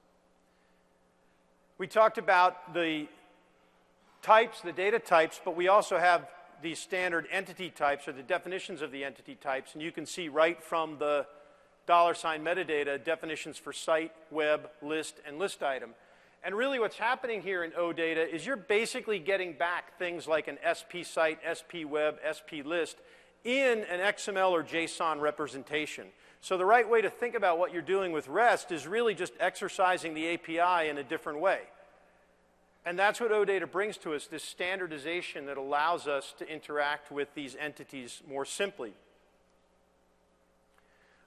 [SPEAKER 1] We talked about the types, the data types, but we also have these standard entity types, or the definitions of the entity types, and you can see right from the $ metadata definitions for site, web, list, and list item. And really what's happening here in OData is you're basically getting back things like an SP site, SP web, SP list in an XML or JSON representation. So the right way to think about what you're doing with REST is really just exercising the API in a different way. And that's what OData brings to us, this standardization that allows us to interact with these entities more simply.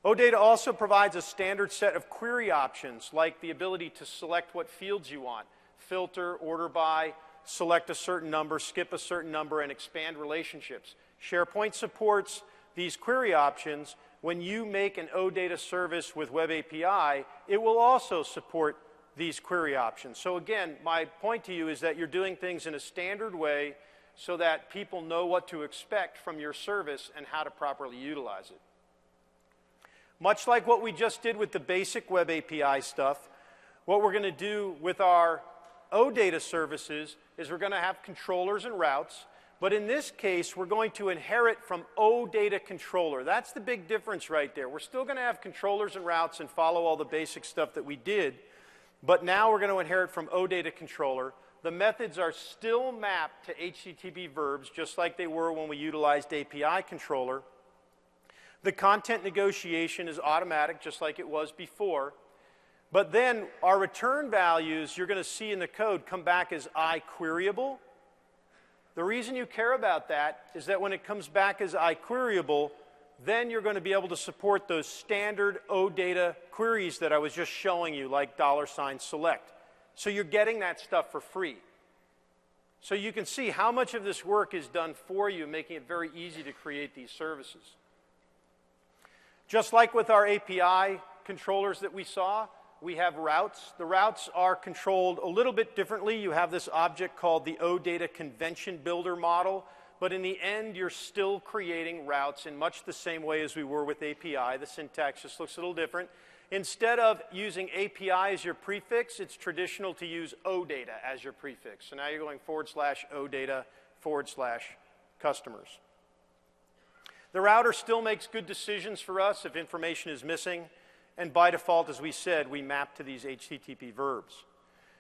[SPEAKER 1] OData also provides a standard set of query options, like the ability to select what fields you want, filter, order by, select a certain number, skip a certain number, and expand relationships. SharePoint supports these query options. When you make an OData service with WebAPI, it will also support these query options. So again, my point to you is that you're doing things in a standard way so that people know what to expect from your service and how to properly utilize it. Much like what we just did with the basic WebAPI stuff, what we're going to do with our OData services is we're going to have controllers and routes, but in this case, we're going to inherit from OData controller. That's the big difference right there. We're still going to have controllers and routes and follow all the basic stuff that we did, but now we're going to inherit from OData controller. The methods are still mapped to HTTP verbs, just like they were when we utilized API controller. The content negotiation is automatic, just like it was before. But then our return values, you're going to see in the code, come back as iQueryable. The reason you care about that is that when it comes back as iQueryable, then you're going to be able to support those standard OData queries that I was just showing you, like $select. So you're getting that stuff for free. So you can see how much of this work is done for you, making it very easy to create these services. Just like with our API controllers that we saw, we have routes. The routes are controlled a little bit differently. You have this object called the OData Convention Builder model, but in the end, you're still creating routes in much the same way as we were with API. The syntax just looks a little different. Instead of using API as your prefix, it's traditional to use OData as your prefix. So now you're going /OData/customers. The router still makes good decisions for us if information is missing. And by default, as we said, we map to these HTTP verbs.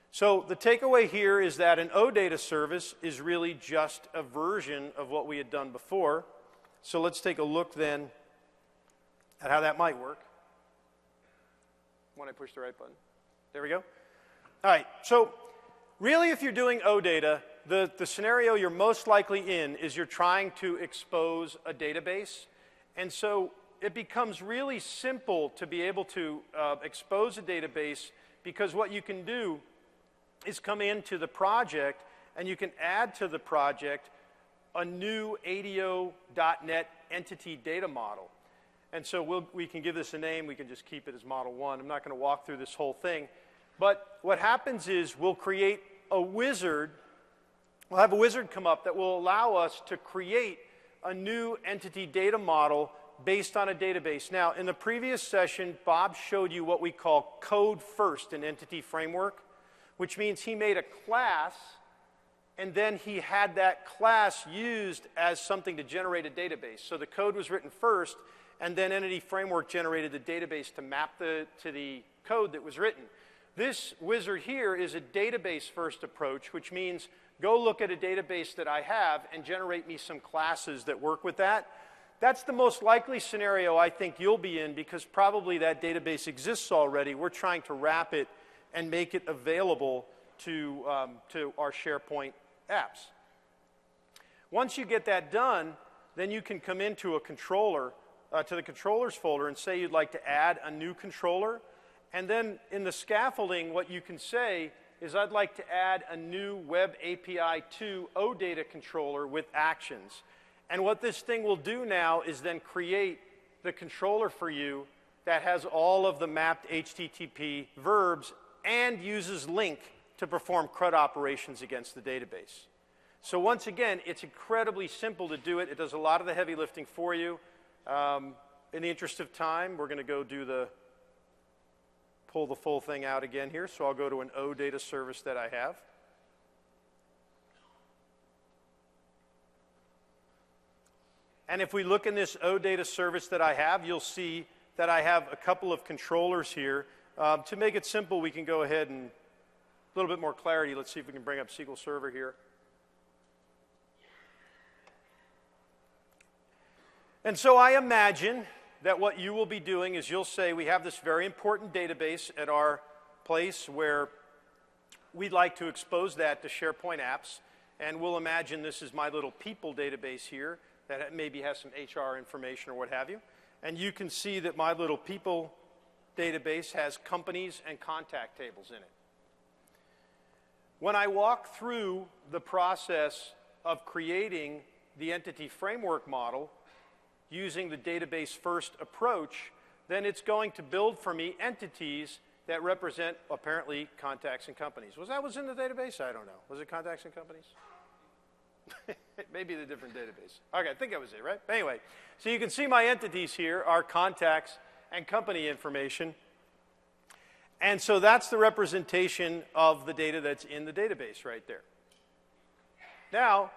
[SPEAKER 1] So the takeaway here is that an OData service is really just a version of what we had done before. So let's take a look then at how that might work. When I push the right button. There we go. All right, so really if you're doing OData, the scenario you're most likely in is you're trying to expose a database. And so it becomes really simple to be able to expose a database, because what you can do is come into the project and you can add to the project a new ADO.NET entity data model. And so we can give this a name. We can just keep it as Model 1. I'm not going to walk through this whole thing. But what happens is we'll create a wizard. We'll have a wizard come up that will allow us to create a new entity data model based on a database. Now, in the previous session, Bob showed you what we call code first in Entity Framework, which means he made a class, and then he had that class used as something to generate a database. So the code was written first, and then Entity Framework generated the database to map to the code that was written. This wizard here is a database-first approach, which means go look at a database that I have and generate me some classes that work with that. That's the most likely scenario I think you'll be in, because probably that database exists already. We're trying to wrap it and make it available to our SharePoint apps. Once you get that done, then you can come into a controller, to the controllers folder, and say you'd like to add a new controller. And then in the scaffolding, what you can say is I'd like to add a new WebAPI 2 OData controller with actions. And what this thing will do now is then create the controller for you that has all of the mapped HTTP verbs and uses LINQ to perform CRUD operations against the database. So once again, it's incredibly simple to do it. It does a lot of the heavy lifting for you. In the interest of time, we're going to go pull the full thing out again here. So I'll go to an OData service that I have. And if we look in this OData service that I have, you'll see that I have a couple of controllers here. To make it simple, we can go ahead and a little bit more clarity. Let's see if we can bring up SQL Server here. And so I imagine that what you will be doing is you'll say we have this very important database at our place where we'd like to expose that to SharePoint apps. And we'll imagine this is my little people database here that maybe has some HR information or what have you. And you can see that my little people database has companies and contact tables in it. When I walk through the process of creating the entity framework model using the database first approach, then it's going to build for me entities that represent apparently contacts and companies. Was that what's in the database? I don't know. Was it contacts and companies? Maybe the different database. Okay, I think that was it, right? Anyway, so you can see my entities here are contacts and company information. And so that's the representation of the data that's in the database right there. Now,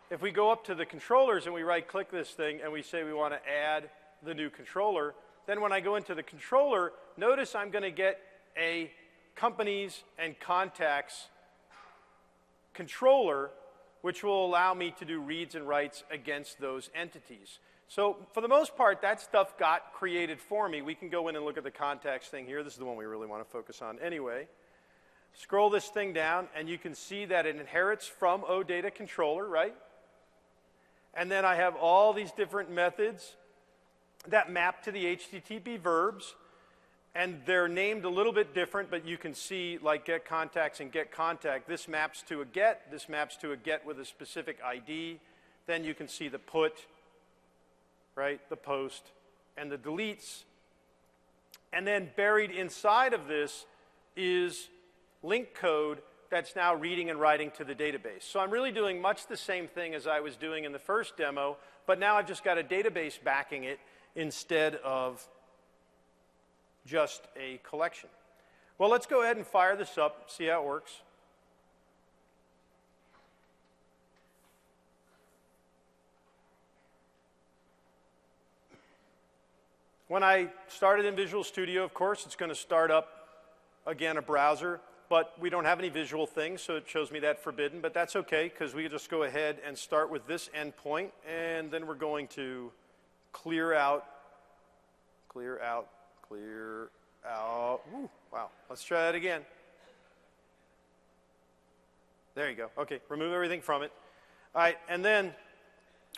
[SPEAKER 1] if we go up to the controllers and we right-click this thing and we say we want to add the new controller, then when I go into the controller, notice I'm going to get a companies and contacts controller, which will allow me to do reads and writes against those entities. So for the most part, that stuff got created for me. We can go in and look at the contacts thing here. This is the one we really want to focus on anyway. Scroll this thing down, and you can see that it inherits from OData controller, right? And then I have all these different methods that map to the HTTP verbs. And they're named a little bit different, but you can see, like get contacts and get contact, this maps to a get. This maps to a get with a specific ID. Then you can see the put, right, the post, and the deletes. And then buried inside of this is link code that's now reading and writing to the database. So I'm really doing much the same thing as I was doing in the first demo, but now I've just got a database backing it instead of just a collection. Well, let's go ahead and fire this up, see how it works. When I started in Visual Studio, of course, it's going to start up, again, a browser, but we don't have any visual things, so it shows me that forbidden, but that's okay, because we can just go ahead and start with this endpoint, and then we're going to clear out. Ooh, wow, let's try that again. There you go. Okay, remove everything from it. All right, and then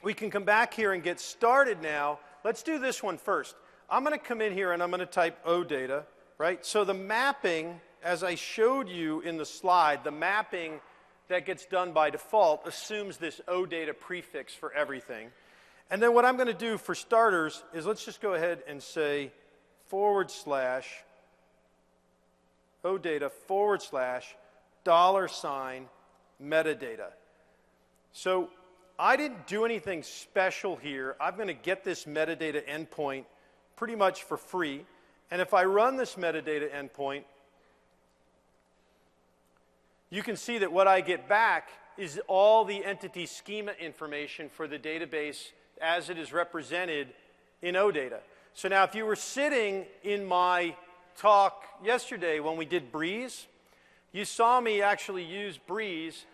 [SPEAKER 1] we can come back here and get started now. Let's do this one first. I'm going to come in here and I'm going to type OData, right? So the mapping, as I showed you in the slide, the mapping that gets done by default assumes this OData prefix for everything. And then what I'm going to do for starters is let's just go ahead and say /OData $metadata. So I didn't do anything special here. I'm going to get this metadata endpoint pretty much for free. And if I run this metadata endpoint, you can see that what I get back is all the entity schema information for the database as it is represented in OData. So now if you were sitting in my talk yesterday when we did Breeze, you saw me actually use Breeze.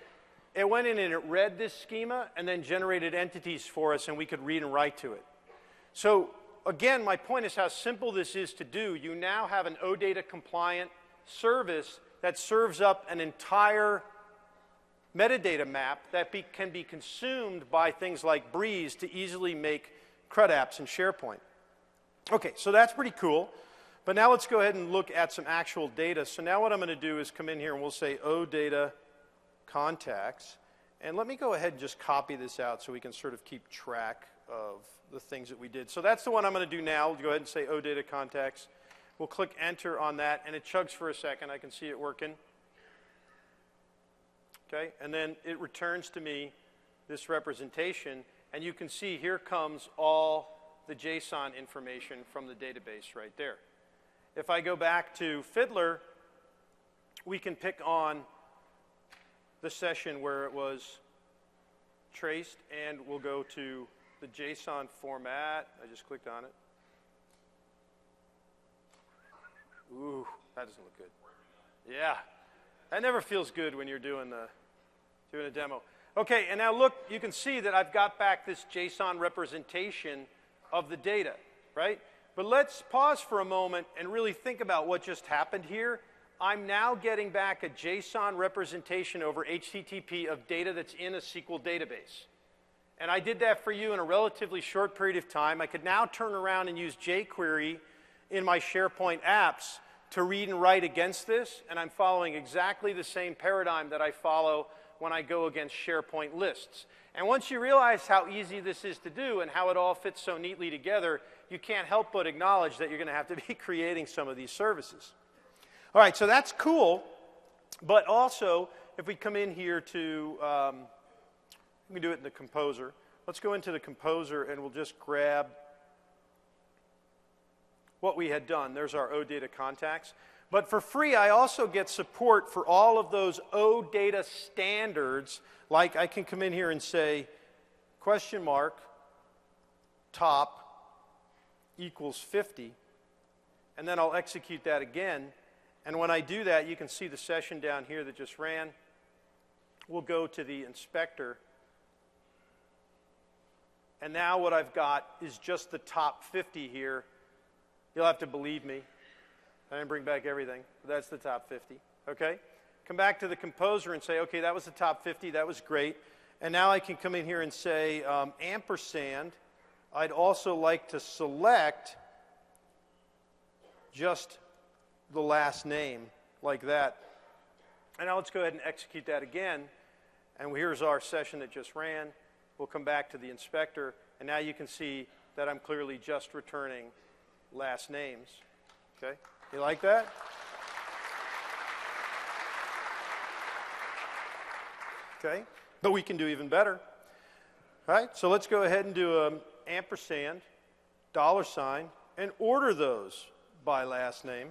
[SPEAKER 1] It went in and it read this schema and then generated entities for us, and we could read and write to it. So again, my point is how simple this is to do. You now have an OData compliant service that serves up an entire metadata map that can be consumed by things like Breeze to easily make CRUD apps in SharePoint. Okay, so that's pretty cool. But now let's go ahead and look at some actual data. So now what I'm going to do is come in here and we'll say OData contacts. And let me go ahead and just copy this out so we can sort of keep track of the things that we did. So that's the one I'm going to do now. We'll go ahead and say OData contacts. We'll click enter on that, and it chugs for a second. I can see it working. Okay, and then it returns to me this representation, and you can see here comes all the JSON information from the database right there. If I go back to Fiddler, we can pick on the session where it was traced, and we'll go to the JSON format. I just clicked on it. Ooh, that doesn't look good. Yeah, that never feels good when you're doing a demo. Okay, and now look, you can see that I've got back this JSON representation of the data, right? But let's pause for a moment and really think about what just happened here. I'm now getting back a JSON representation over HTTP of data that's in a SQL database. And I did that for you in a relatively short period of time. I could now turn around and use jQuery in my SharePoint apps to read and write against this, and I'm following exactly the same paradigm that I follow when I go against SharePoint lists. And once you realize how easy this is to do and how it all fits so neatly together, you can't help but acknowledge that you're going to have to be creating some of these services. All right, so that's cool, but also, if we come in here to, we can do it in the Composer. Let's go into the Composer, and we'll just grab what we had done. There's our OData contacts. But for free, I also get support for all of those OData standards. Like I can come in here and say, $top equals 50. And then I'll execute that again. And when I do that, you can see the session down here that just ran. We'll go to the inspector. And now what I've got is just the top 50 here. You'll have to believe me. I didn't bring back everything, but that's the top 50, okay? Come back to the Composer and say, okay, that was the top 50, that was great. And now I can come in here and say, ampersand, I'd also like to select just the last name, like that. And now let's go ahead and execute that again. And here's our session that just ran. We'll come back to the inspector, and now you can see that I'm clearly just returning last names. Okay? You like that? Okay? But we can do even better. All right? So let's go ahead and do ampersand, $, and order those by last name.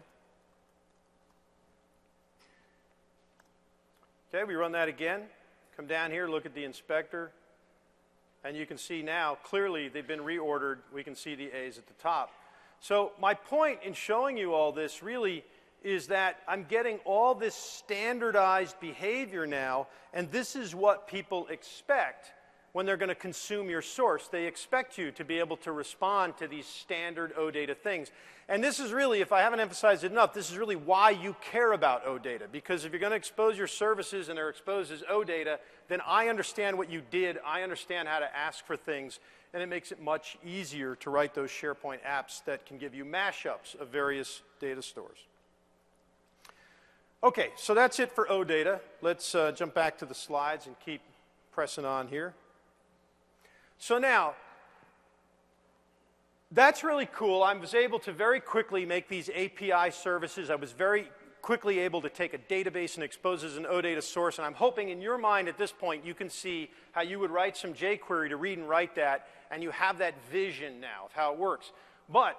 [SPEAKER 1] Okay, we run that again. Come down here, look at the inspector, and you can see now, clearly, they've been reordered. We can see the A's at the top. So my point in showing you all this really is that I'm getting all this standardized behavior now, and this is what people expect when they're going to consume your source. They expect you to be able to respond to these standard OData things. And this is really, if I haven't emphasized it enough, this is really why you care about OData. Because if you're going to expose your services and they're exposed as OData, then I understand what you did, I understand how to ask for things, and it makes it much easier to write those SharePoint apps that can give you mashups of various data stores. Okay, so that's it for OData. Let's jump back to the slides and keep pressing on here. So now, that's really cool. I was able to very quickly make these API services. I was very quickly able to take a database and expose it as an OData source, and I'm hoping in your mind at this point you can see how you would write some jQuery to read and write that, and you have that vision now of how it works. But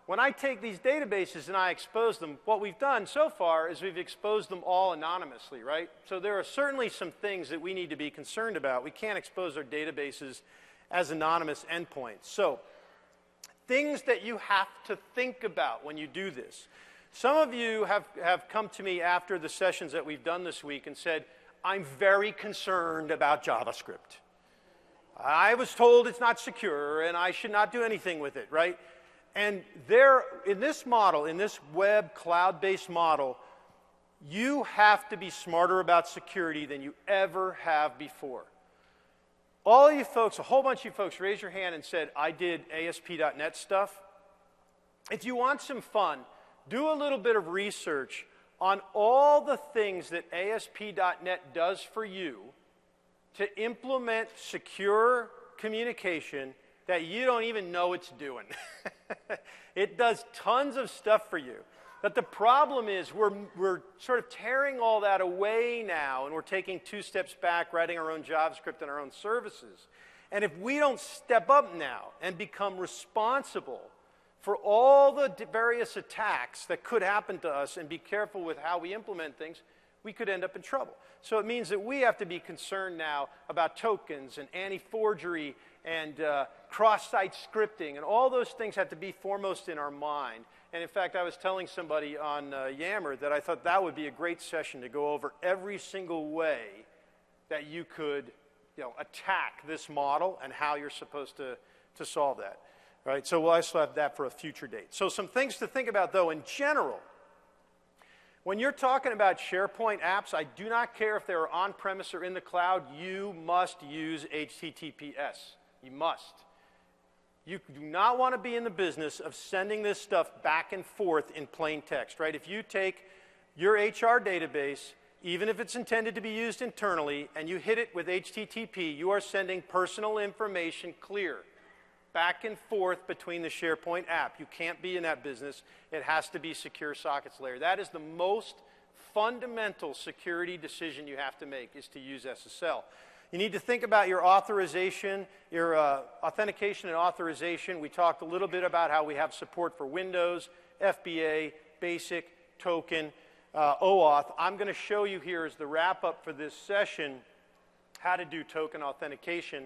[SPEAKER 1] when I take these databases and I expose them, what we've done so far is we've exposed them all anonymously, right? So there are certainly some things that we need to be concerned about. We can't expose our databases as anonymous endpoints. So things that you have to think about when you do this. Some of you have come to me after the sessions that we've done this week and said, I'm very concerned about JavaScript. I was told it's not secure and I should not do anything with it, right? And there, in this model, in this web cloud-based model, you have to be smarter about security than you ever have before. All of you folks, a whole bunch of you folks raised your hand and said, I did ASP.NET stuff. If you want some fun, do a little bit of research on all the things that ASP.NET does for you to implement secure communication that you don't even know it's doing. It does tons of stuff for you. But the problem is we're sort of tearing all that away now, and we're taking 2 steps back, writing our own JavaScript and our own services. And if we don't step up now and become responsible for all the various attacks that could happen to us and be careful with how we implement things, we could end up in trouble. So it means that we have to be concerned now about tokens and anti-forgery and cross-site scripting, and all those things have to be foremost in our mind. And in fact, I was telling somebody on Yammer that I thought that would be a great session to go over every single way that you could, attack this model and how you're supposed to solve that. Right? So we'll also have that for a future date. So some things to think about, though, in general. When you're talking about SharePoint apps, I do not care if they're on-premise or in the cloud, you must use HTTPS. You must. You do not want to be in the business of sending this stuff back and forth in plain text, right? If you take your HR database, even if it's intended to be used internally, and you hit it with HTTP, you are sending personal information clear back and forth between the SharePoint app. You can't be in that business. It has to be secure sockets layer. That is the most fundamental security decision you have to make, is to use SSL. You need to think about your authorization, your authentication and authorization. We talked a little bit about how we have support for Windows, FBA, Basic, Token, OAuth. I'm going to show you here as the wrap-up for this session how to do token authentication.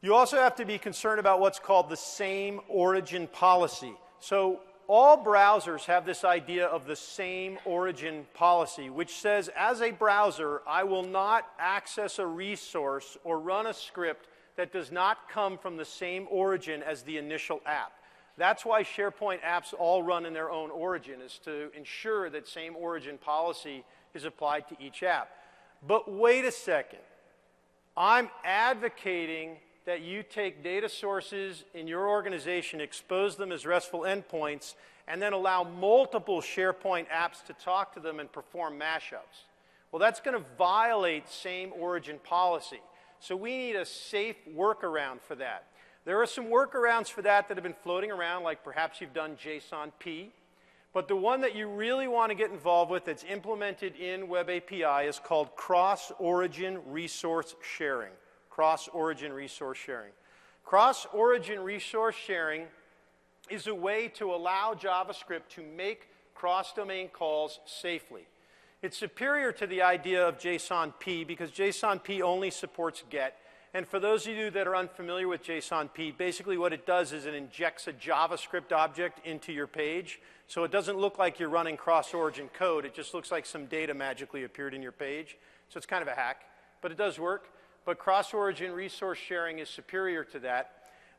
[SPEAKER 1] You also have to be concerned about what's called the same origin policy. So all browsers have this idea of the same origin policy, which says, as a browser, I will not access a resource or run a script that does not come from the same origin as the initial app. That's why SharePoint apps all run in their own origin, is to ensure that same origin policy is applied to each app. But wait a second. I'm advocating that you take data sources in your organization, expose them as RESTful endpoints, and then allow multiple SharePoint apps to talk to them and perform mashups. Well, that's going to violate same origin policy. So we need a safe workaround for that. There are some workarounds for that have been floating around, like perhaps you've done JSON-P. But the one that you really want to get involved with that's implemented in WebAPI is called cross-origin resource sharing. Cross-origin resource sharing. Cross-origin resource sharing is a way to allow JavaScript to make cross-domain calls safely. It's superior to the idea of JSON-P because JSON-P only supports GET. And for those of you that are unfamiliar with JSON-P, basically what it does is it injects a JavaScript object into your page. So it doesn't look like you're running cross-origin code. It just looks like some data magically appeared in your page. So it's kind of a hack, but it does work. But cross-origin resource sharing is superior to that.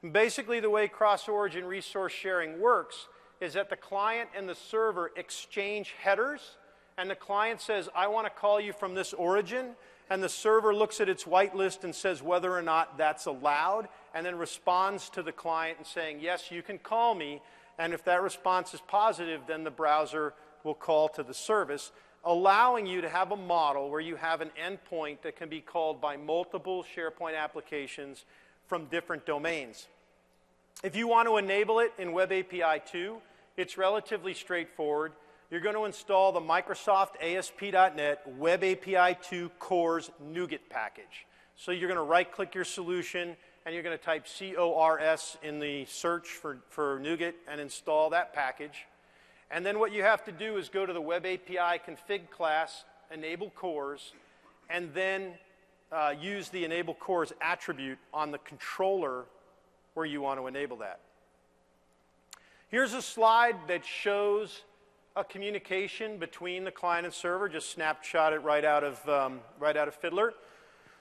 [SPEAKER 1] And basically, the way cross-origin resource sharing works is that the client and the server exchange headers, and the client says, I want to call you from this origin, and the server looks at its whitelist and says whether or not that's allowed, and then responds to the client and saying, yes, you can call me, and if that response is positive, then the browser will call to the service, allowing you to have a model where you have an endpoint that can be called by multiple SharePoint applications from different domains. If you want to enable it in WebAPI 2, it's relatively straightforward. You're going to install the Microsoft ASP.NET WebAPI 2 Cores NuGet package. So you're going to right-click your solution, and you're going to type CORS in the search for NuGet and install that package. And then what you have to do is go to the WebAPI config class, enable cores, and then use the enable cores attribute on the controller where you want to enable that. Here's a slide that shows a communication between the client and server. Just snapshot it right out of Fiddler.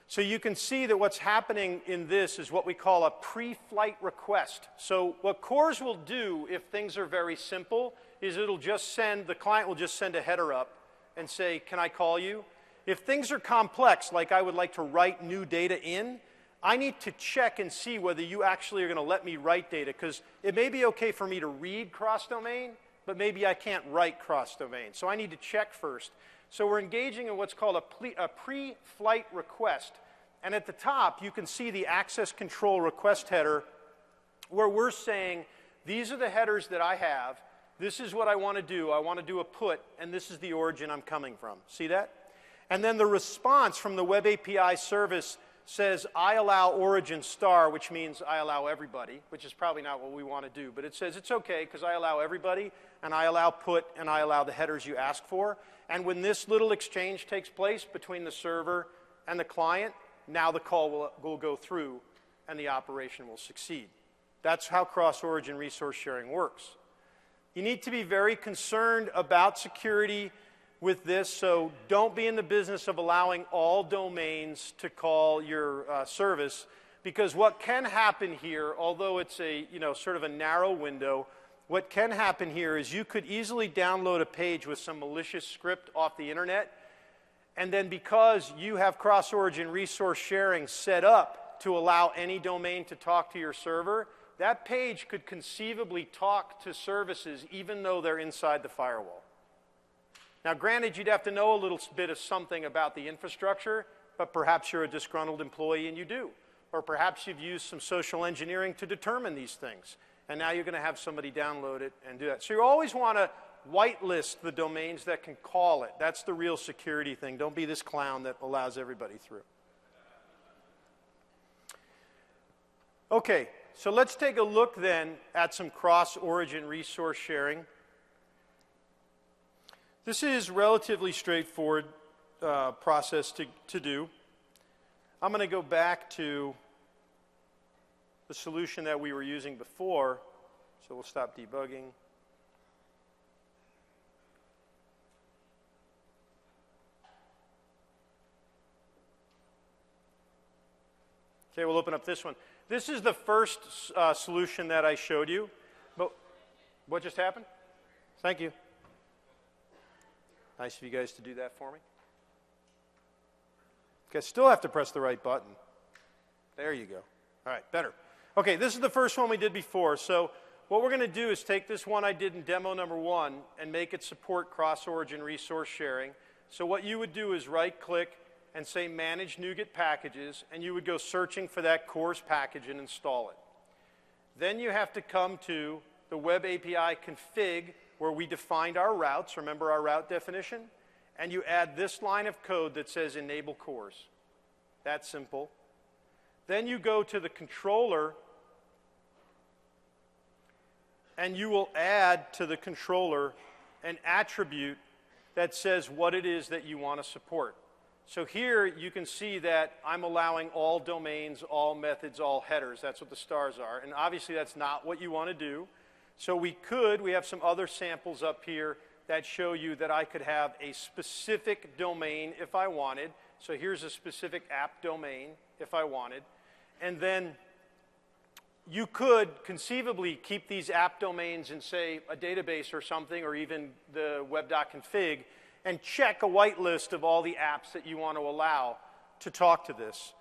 [SPEAKER 1] So you can see that what's happening in this is what we call a pre-flight request. So what cores will do if things are very simple is the client will just send a header up and say, can I call you? If things are complex, like I would like to write new data in, I need to check and see whether you actually are going to let me write data, because it may be okay for me to read cross-domain, but maybe I can't write cross-domain. So I need to check first. So we're engaging in what's called a pre-flight request. And at the top, you can see the access control request header where we're saying, these are the headers that I have. This is what I want to do. I want to do a put, and this is the origin I'm coming from. See that? And then the response from the WebAPI service says, I allow origin star, which means I allow everybody, which is probably not what we want to do. But it says it's OK, because I allow everybody, and I allow put, and I allow the headers you ask for. And when this little exchange takes place between the server and the client, now the call will go through, and the operation will succeed. That's how cross-origin resource sharing works. You need to be very concerned about security with this, so don't be in the business of allowing all domains to call your service, because what can happen here, although it's a sort of a narrow window, what can happen here is you could easily download a page with some malicious script off the internet, and then because you have cross-origin resource sharing set up to allow any domain to talk to your server, that page could conceivably talk to services even though they're inside the firewall. Now, granted, you'd have to know a little bit of something about the infrastructure, but perhaps you're a disgruntled employee and you do. Or perhaps you've used some social engineering to determine these things, and now you're going to have somebody download it and do that. So you always want to whitelist the domains that can call it. That's the real security thing. Don't be this clown that allows everybody through. OK, so let's take a look then at some cross-origin resource sharing. This is relatively straightforward process to do. I'm going to go back to the solution that we were using before. So we'll stop debugging. OK, we'll open up this one. This is the first solution that I showed you. But what just happened? Thank you. Nice of you guys to do that for me. Okay, still have to press the right button. There you go. All right, better. Okay, this is the first one we did before. So what we're going to do is take this one I did in demo number 1 and make it support cross-origin resource sharing. So what you would do is right-click and say Manage NuGet Packages, and you would go searching for that cores package and install it. Then you have to come to the WebAPI config, where we defined our routes. Remember our route definition? And you add this line of code that says enable cores. That's simple. Then you go to the controller and you will add to the controller an attribute that says what it is that you want to support. So here you can see that I'm allowing all domains, all methods, all headers. That's what the stars are. And obviously that's not what you want to do. So we have some other samples up here that show you that I could have a specific domain if I wanted. So here's a specific app domain if I wanted. And then you could conceivably keep these app domains in, say, a database or something, or even the web.config, and check a whitelist of all the apps that you want to allow to talk to this.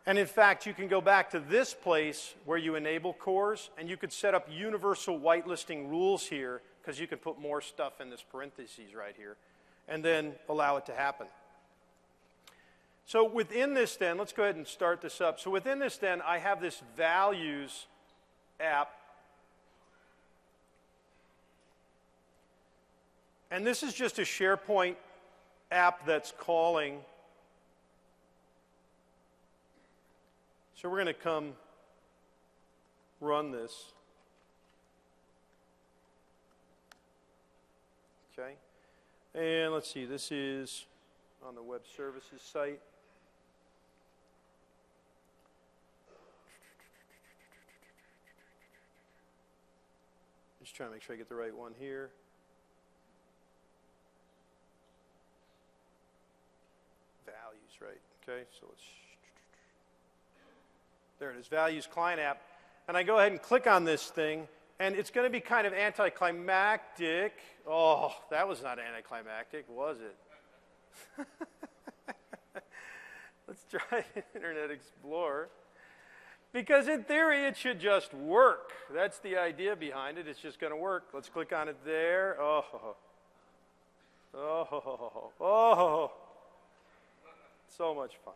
[SPEAKER 1] And in fact, you can go back to this place where you enable cores, and you could set up universal whitelisting rules here, because you can put more stuff in this parentheses right here, and then allow it to happen. So within this then, let's go ahead and start this up. So within this then, I have this values app. And this is just a SharePoint app that's calling. So we're going to come run this. Okay. And let's see, this is on the web services site. Just trying to make sure I get the right one here. Values, right? Okay, so let's. There it is, Values Client App. And I go ahead and click on this thing, and it's going to be kind of anticlimactic. Oh, that was not anticlimactic, was it? Let's try Internet Explorer. Because in theory, it should just work. That's the idea behind it. It's just going to work. Let's click on it there. Oh, oh, oh. So much fun.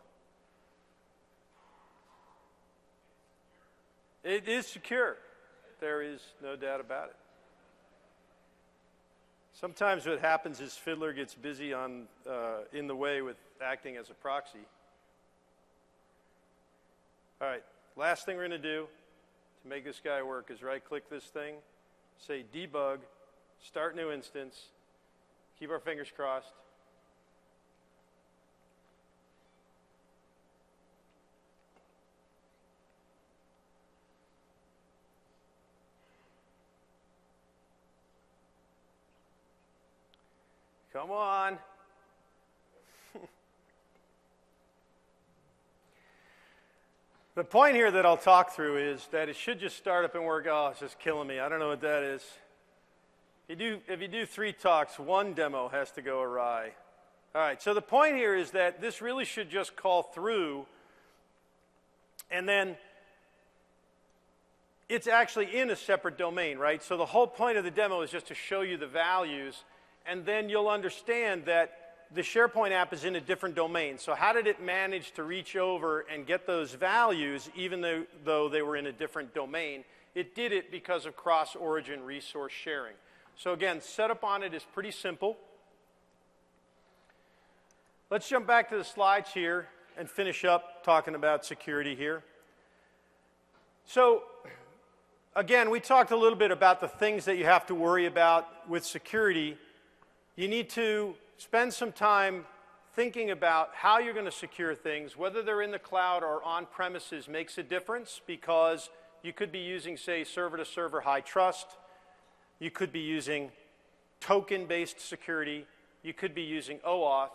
[SPEAKER 1] It is secure. There is no doubt about it. Sometimes what happens is Fiddler gets busy in the way with acting as a proxy. All right. Last thing we're going to do to make this guy work is right-click this thing, say debug, start new instance, keep our fingers crossed. Come on. The point here that I'll talk through is that it should just start up and work. Oh, it's just killing me. I don't know what that is. If you do 3 talks, 1 demo has to go awry. All right, so the point here is that this really should just call through, and then it's actually in a separate domain, right? So the whole point of the demo is just to show you the values, and then you'll understand that the SharePoint app is in a different domain. So how did it manage to reach over and get those values even though they were in a different domain? It did it because of cross-origin resource sharing. So again, setup on it is pretty simple. Let's jump back to the slides here and finish up talking about security here. So again, we talked a little bit about the things that you have to worry about with security. You need to spend some time thinking about how you're going to secure things. Whether they're in the cloud or on premises makes a difference, because you could be using, say, server-to-server high trust. You could be using token-based security. You could be using OAuth.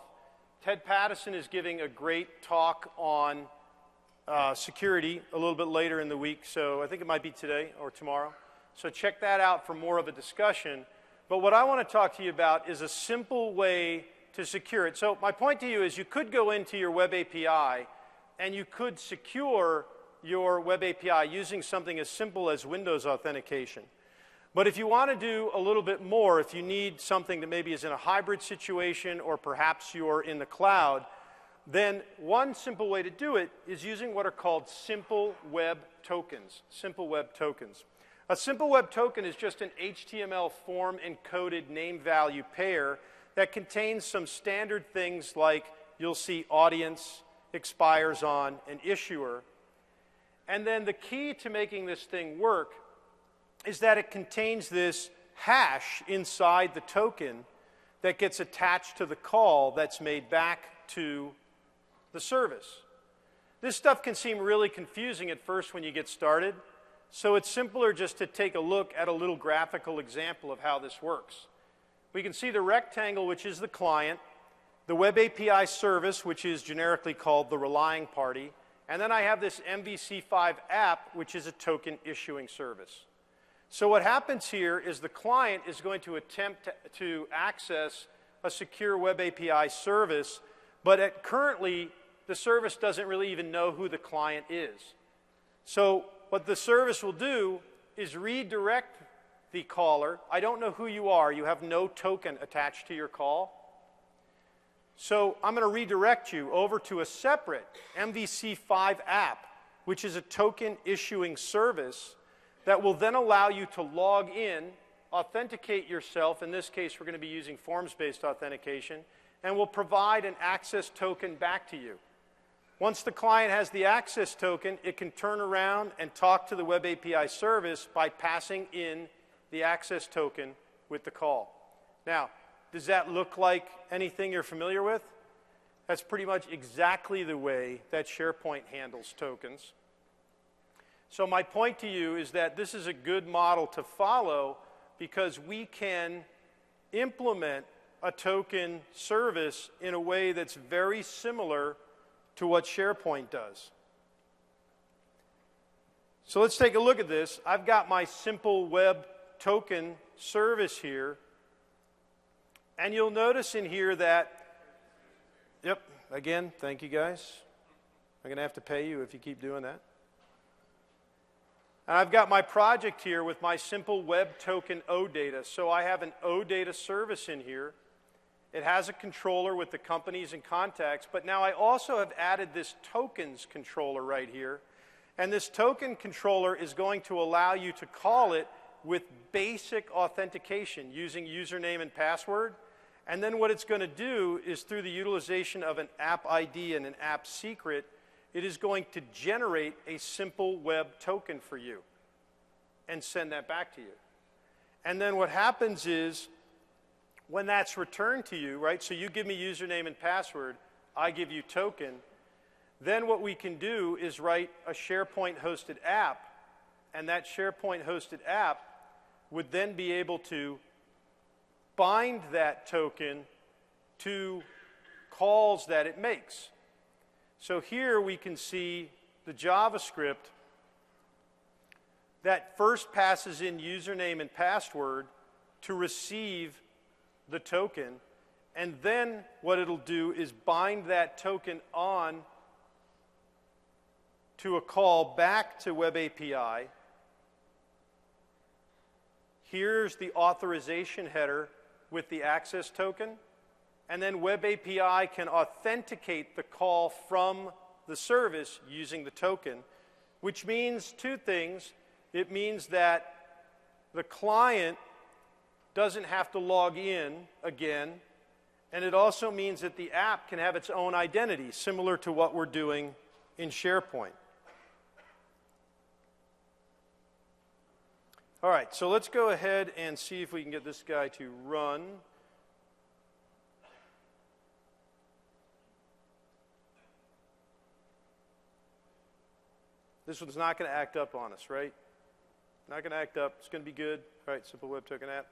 [SPEAKER 1] Ted Pattison is giving a great talk on security a little bit later in the week, so I think it might be today or tomorrow. So check that out for more of a discussion. But what I want to talk to you about is a simple way to secure it. So my point to you is you could go into your WebAPI and you could secure your WebAPI using something as simple as Windows authentication. But if you want to do a little bit more, if you need something that maybe is in a hybrid situation or perhaps you're in the cloud, then one simple way to do it is using what are called simple web tokens. Simple web tokens. A simple web token is just an HTML form encoded name value pair that contains some standard things like you'll see audience, expires on, and issuer. And then the key to making this thing work is that it contains this hash inside the token that gets attached to the call that's made back to the service. This stuff can seem really confusing at first when you get started, so it's simpler just to take a look at a little graphical example of how this works. We can see the rectangle, which is the client, the WebAPI service, which is generically called the relying party, and then I have this MVC5 app, which is a token issuing service. So what happens here is the client is going to attempt to access a secure WebAPI service, but currently the service doesn't really even know who the client is. So what the service will do is redirect the caller. I don't know who you are. You have no token attached to your call. So I'm going to redirect you over to a separate MVC5 app, which is a token issuing service that will then allow you to log in, authenticate yourself. In this case, we're going to be using forms-based authentication, and will provide an access token back to you. Once the client has the access token, it can turn around and talk to the WebAPI service by passing in the access token with the call. Now, does that look like anything you're familiar with? That's pretty much exactly the way that SharePoint handles tokens. So my point to you is that this is a good model to follow because we can implement a token service in a way that's very similar to what SharePoint does. So let's take a look at this. I've got my simple web token service here. And you'll notice in here that, yep, again, thank you guys. I'm going to have to pay you if you keep doing that. And I've got my project here with my simple web token OData. So I have an OData service in here. It has a controller with the companies and contacts, but now I also have added this tokens controller right here. And this token controller is going to allow you to call it with basic authentication using username and password. And then what it's going to do is through the utilization of an app ID and an app secret, it is going to generate a simple web token for you and send that back to you. And then what happens is when that's returned to you, right, so you give me username and password, I give you token, then what we can do is write a SharePoint hosted app, and that SharePoint hosted app would then be able to bind that token to calls that it makes. So here we can see the JavaScript that first passes in username and password to receive the token, and then what it'll do is bind that token on to a call back to WebAPI. Here's the authorization header with the access token, and then WebAPI can authenticate the call from the service using the token, which means two things. It means that the client doesn't have to log in again, and it also means that the app can have its own identity, similar to what we're doing in SharePoint. All right, so let's go ahead and see if we can get this guy to run. This one's not going to act up on us, right? Not going to act up. It's going to be good. All right, simple web token app.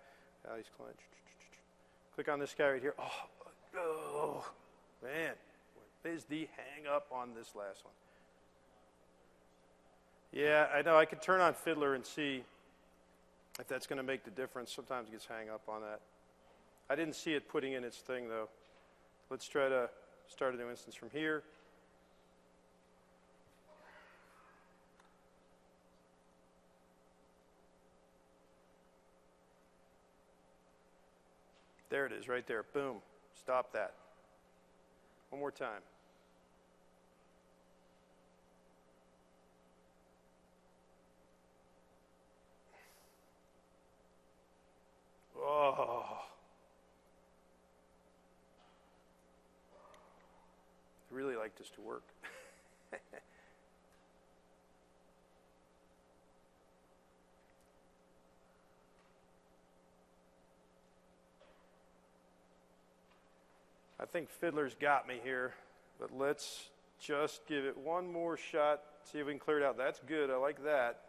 [SPEAKER 1] He's client. Click on this guy right here. Oh, man. What is the hang up on this last one? Yeah, I know. I could turn on Fiddler and see if that's going to make the difference. Sometimes it gets hang up on that. I didn't see it putting in its thing, though. Let's try to start a new instance from here. There it is, right there. Boom. Stop that. One more time. Oh. I'd really like this to work. I think Fiddler's got me here, but let's just give it one more shot, see if we can clear it out. That's good, I like that.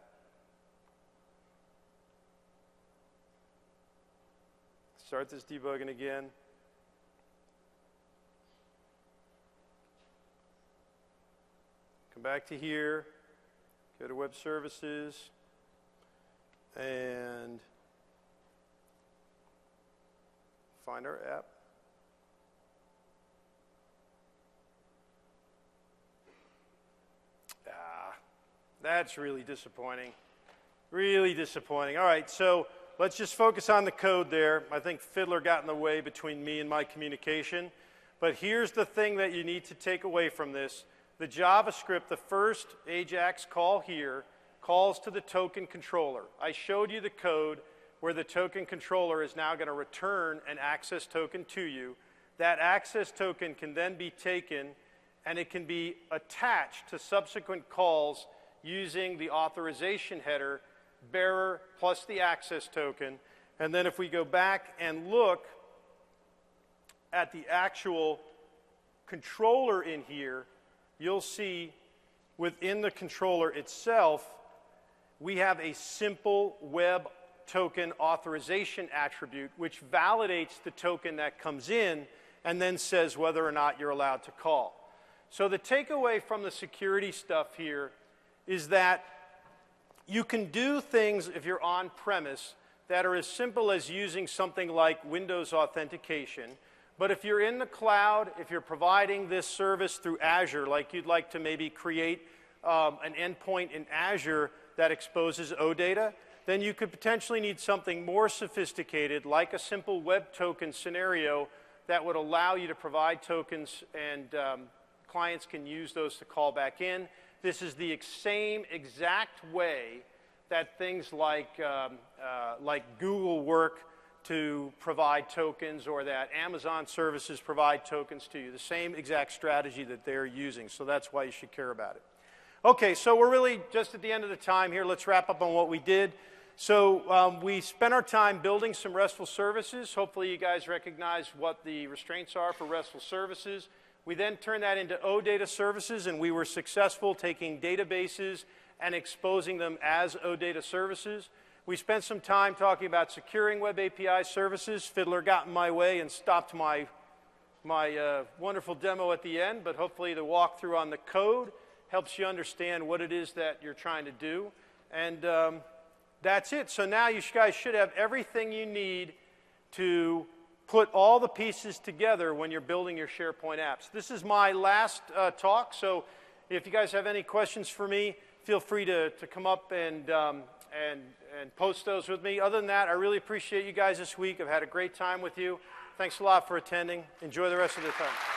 [SPEAKER 1] Start this debugging again. Come back to here, go to Web Services, and find our app. That's really disappointing. Really disappointing. All right, so let's just focus on the code there. I think Fiddler got in the way between me and my communication. But here's the thing that you need to take away from this. The JavaScript, the first AJAX call here, calls to the token controller. I showed you the code where the token controller is now going to return an access token to you. That access token can then be taken and it can be attached to subsequent calls using the authorization header, bearer plus the access token. And then if we go back and look at the actual controller in here, you'll see within the controller itself, we have a simple web token authorization attribute which validates the token that comes in and then says whether or not you're allowed to call. So the takeaway from the security stuff here is that you can do things if you're on premise that are as simple as using something like Windows authentication. But if you're in the cloud, if you're providing this service through Azure, like you'd like to maybe create an endpoint in Azure that exposes OData, then you could potentially need something more sophisticated, like a simple web token scenario that would allow you to provide tokens and clients can use those to call back in. This is the same exact way that things like Google work to provide tokens, or that Amazon services provide tokens to you. The same exact strategy that they're using. So that's why you should care about it. Okay, so we're really just at the end of the time here. Let's wrap up on what we did. So we spent our time building some RESTful services. Hopefully you guys recognize what the restraints are for RESTful services. We then turned that into OData services, and we were successful taking databases and exposing them as OData services. We spent some time talking about securing WebAPI services. Fiddler got in my way and stopped my wonderful demo at the end, but hopefully the walkthrough on the code helps you understand what it is that you're trying to do. And that's it. So now you guys should have everything you need to put all the pieces together when you're building your SharePoint apps. This is my last talk, so if you guys have any questions for me, feel free to come up and post those with me. Other than that, I really appreciate you guys this week. I've had a great time with you. Thanks a lot for attending. Enjoy the rest of the time.